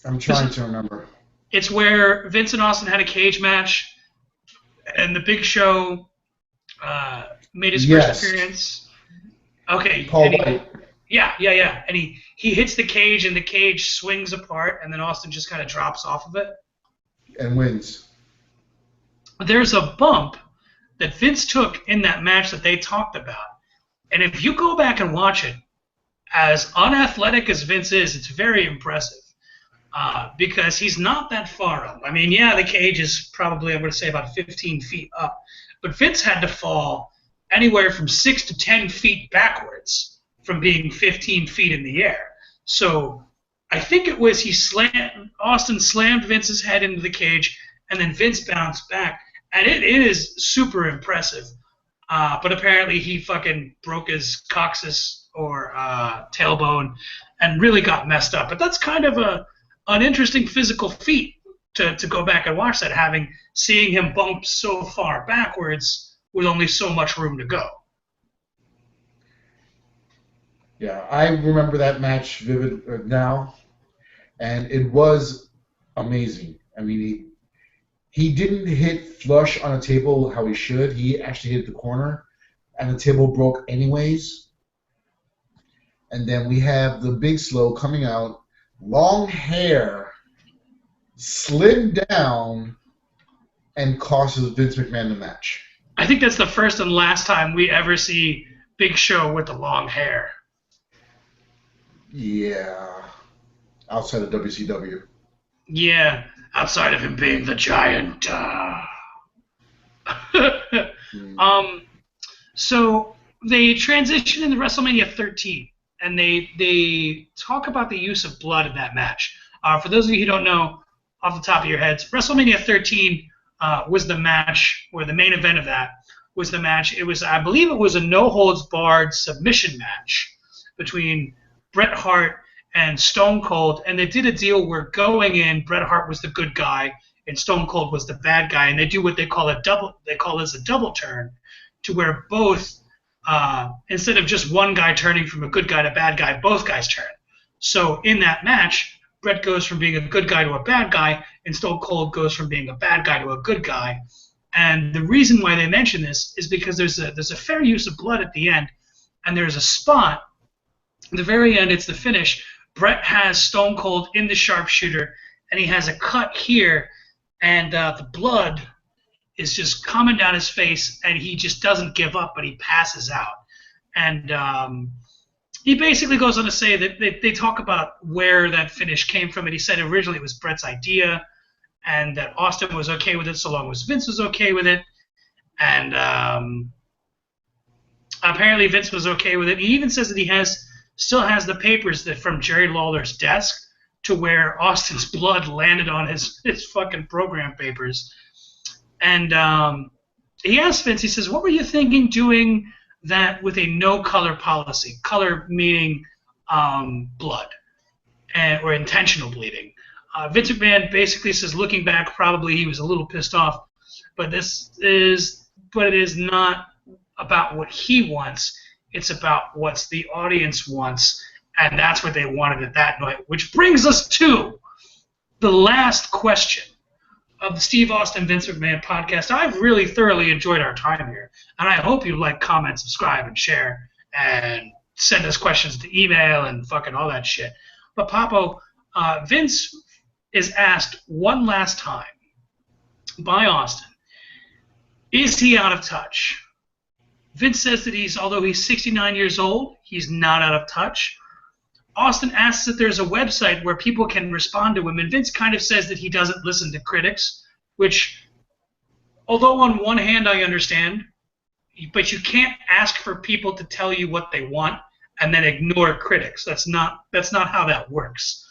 I'm trying to remember. It's where Vince and Austin had a cage match, and the Big Show made his first appearance. Okay. Paul White. Yeah. And he hits the cage, and the cage swings apart, and then Austin just kind of drops off of it. And wins. There's a bump that Vince took in that match that they talked about. And if you go back and watch it, as unathletic as Vince is, it's very impressive. Because he's not that far up. I mean, yeah, the cage is probably, I'm going to say, about 15 feet up. But Vince had to fall anywhere from 6 to 10 feet backwards from being 15 feet in the air. So I think it was Austin slammed Vince's head into the cage, and then Vince bounced back. And it is super impressive. But apparently he fucking broke his coccyx or tailbone and really got messed up. But that's kind of an interesting physical feat to go back and watch that, seeing him bump so far backwards with only so much room to go. Yeah, I remember that match vivid now, and it was amazing. I mean, he didn't hit flush on a table how he should. He actually hit the corner, and the table broke anyways. And then we have the Big Slow coming out, long hair, slimmed down, and costs Vince McMahon the match. I think that's the first and last time we ever see Big Show with the long hair. Yeah. Outside of WCW. Yeah, outside of him being the giant. So they transition into WrestleMania 13. And they talk about the use of blood in that match. For those of you who don't know, off the top of your heads, WrestleMania 13 was the match, or the main event of that was the match. It was, I believe, it was a no-holds-barred submission match between Bret Hart and Stone Cold, and they did a deal where going in, Bret Hart was the good guy and Stone Cold was the bad guy, and they do what they call a double turn, to where both. Instead of just one guy turning from a good guy to bad guy, both guys turn. So in that match, Bret goes from being a good guy to a bad guy, and Stone Cold goes from being a bad guy to a good guy. And the reason why they mention this is because there's a fair use of blood at the end, and there's a spot. At the very end, it's the finish. Bret has Stone Cold in the sharpshooter, and he has a cut here, and the blood is just coming down his face, and he just doesn't give up, but he passes out. And he basically goes on to say that they talk about where that finish came from, and he said originally it was Bret's idea, and that Austin was okay with it so long as Vince was okay with it. And apparently Vince was okay with it. He even says that he still has the papers from Jerry Lawler's desk to where Austin's blood landed on his fucking program papers. And he asked Vince, he says, what were you thinking doing that with a no-color policy? Color meaning blood or intentional bleeding. Vince McMahon basically says, looking back, probably he was a little pissed off, but it is not about what he wants. It's about what the audience wants, and that's what they wanted at that night, which brings us to the last question of the Steve Austin Vince McMahon podcast. I've really thoroughly enjoyed our time here, and I hope you like, comment, subscribe, and share, and send us questions to email and fucking all that shit. But Papo, Vince is asked one last time by Austin, is he out of touch? Vince says that although he's 69 years old, he's not out of touch. Austin asks if there's a website where people can respond to him, and Vince kind of says that he doesn't listen to critics, which, although on one hand I understand, but you can't ask for people to tell you what they want and then ignore critics. That's not how that works.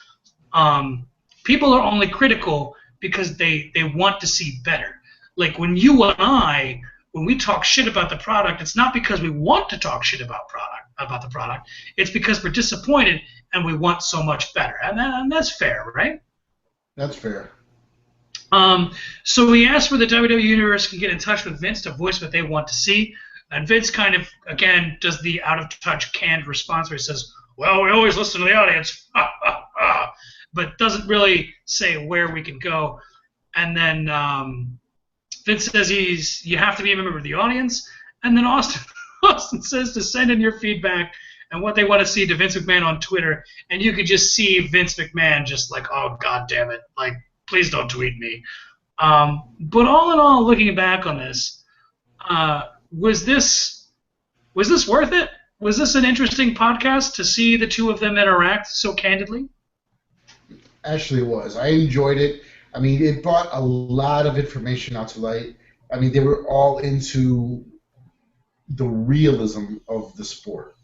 People are only critical because they want to see better. Like when you and I, when we talk shit about the product, it's not because we want to talk shit about the product. It's because we're disappointed and we want so much better, and that's fair, right? That's fair. So we asked where the WWE Universe can get in touch with Vince to voice what they want to see. And Vince kind of, again, does the out-of-touch canned response where he says, well, we always listen to the audience, but doesn't really say where we can go. And then Vince says you have to be a member of the audience. And then Austin says to send in your feedback and what they want to see to Vince McMahon on Twitter. And you could just see Vince McMahon just like, oh, God damn it, like, please don't tweet me. But all in all, looking back on this, was this worth it? Was this an interesting podcast to see the two of them interact so candidly? Actually, it was. I enjoyed it. I mean, it brought a lot of information out to light. I mean, they were all into the realism of the sport.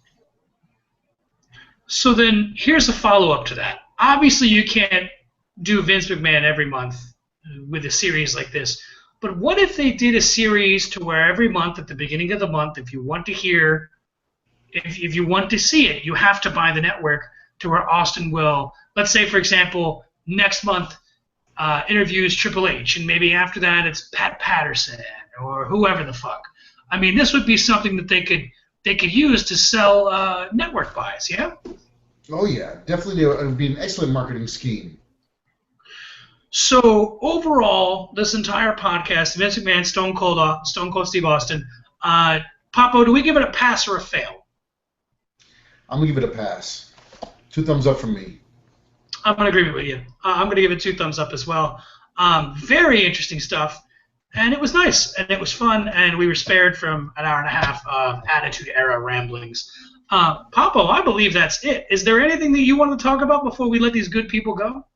So then, here's a follow-up to that. Obviously, you can't do Vince McMahon every month with a series like this. But what if they did a series to where every month, at the beginning of the month, if you want to hear, if you want to see it, you have to buy the network, to where Austin will, let's say, for example, next month interviews Triple H, and maybe after that it's Pat Patterson or whoever the fuck. I mean, this would be something that they could use to sell network buys, yeah? Oh, yeah. Definitely it would be an excellent marketing scheme. So overall, this entire podcast, Vince McMahon, Stone Cold Steve Austin, Papo, do we give it a pass or a fail? I'm going to give it a pass. 2 thumbs up from me. I'm in agreement with you. I'm going to give it 2 thumbs up as well. Very interesting stuff, and it was nice, and it was fun, and we were spared from an hour and a half of Attitude Era ramblings. Papo, I believe that's it. Is there anything that you want to talk about before we let these good people go?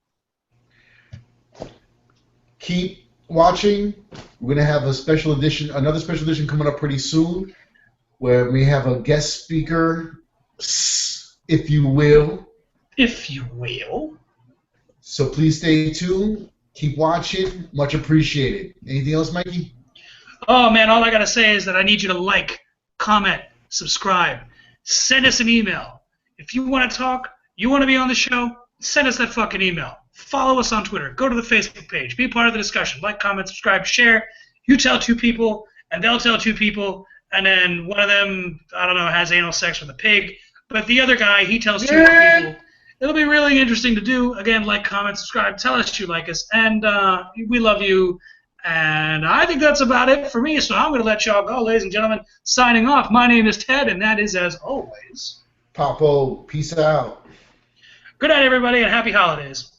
Keep watching. We're going to have another special edition coming up pretty soon, where we have a guest speaker, if you will. If you will. So please stay tuned. Keep watching. Much appreciated. Anything else, Mikey? Oh, man, all I got to say is that I need you to like, comment, subscribe, send us an email. If you want to talk, you want to be on the show, send us that fucking email. Follow us on Twitter. Go to the Facebook page. Be part of the discussion. Like, comment, subscribe, share. You tell 2 people, and they'll tell 2 people, and then one of them, I don't know, has anal sex with a pig. But the other guy, he tells 2 more people. It'll be really interesting to do. Again, like, comment, subscribe. Tell us you like us. And we love you. And I think that's about it for me. So I'm going to let y'all go, ladies and gentlemen. Signing off. My name is Ted, and that is, as always, Papo. Peace out. Good night, everybody, and happy holidays.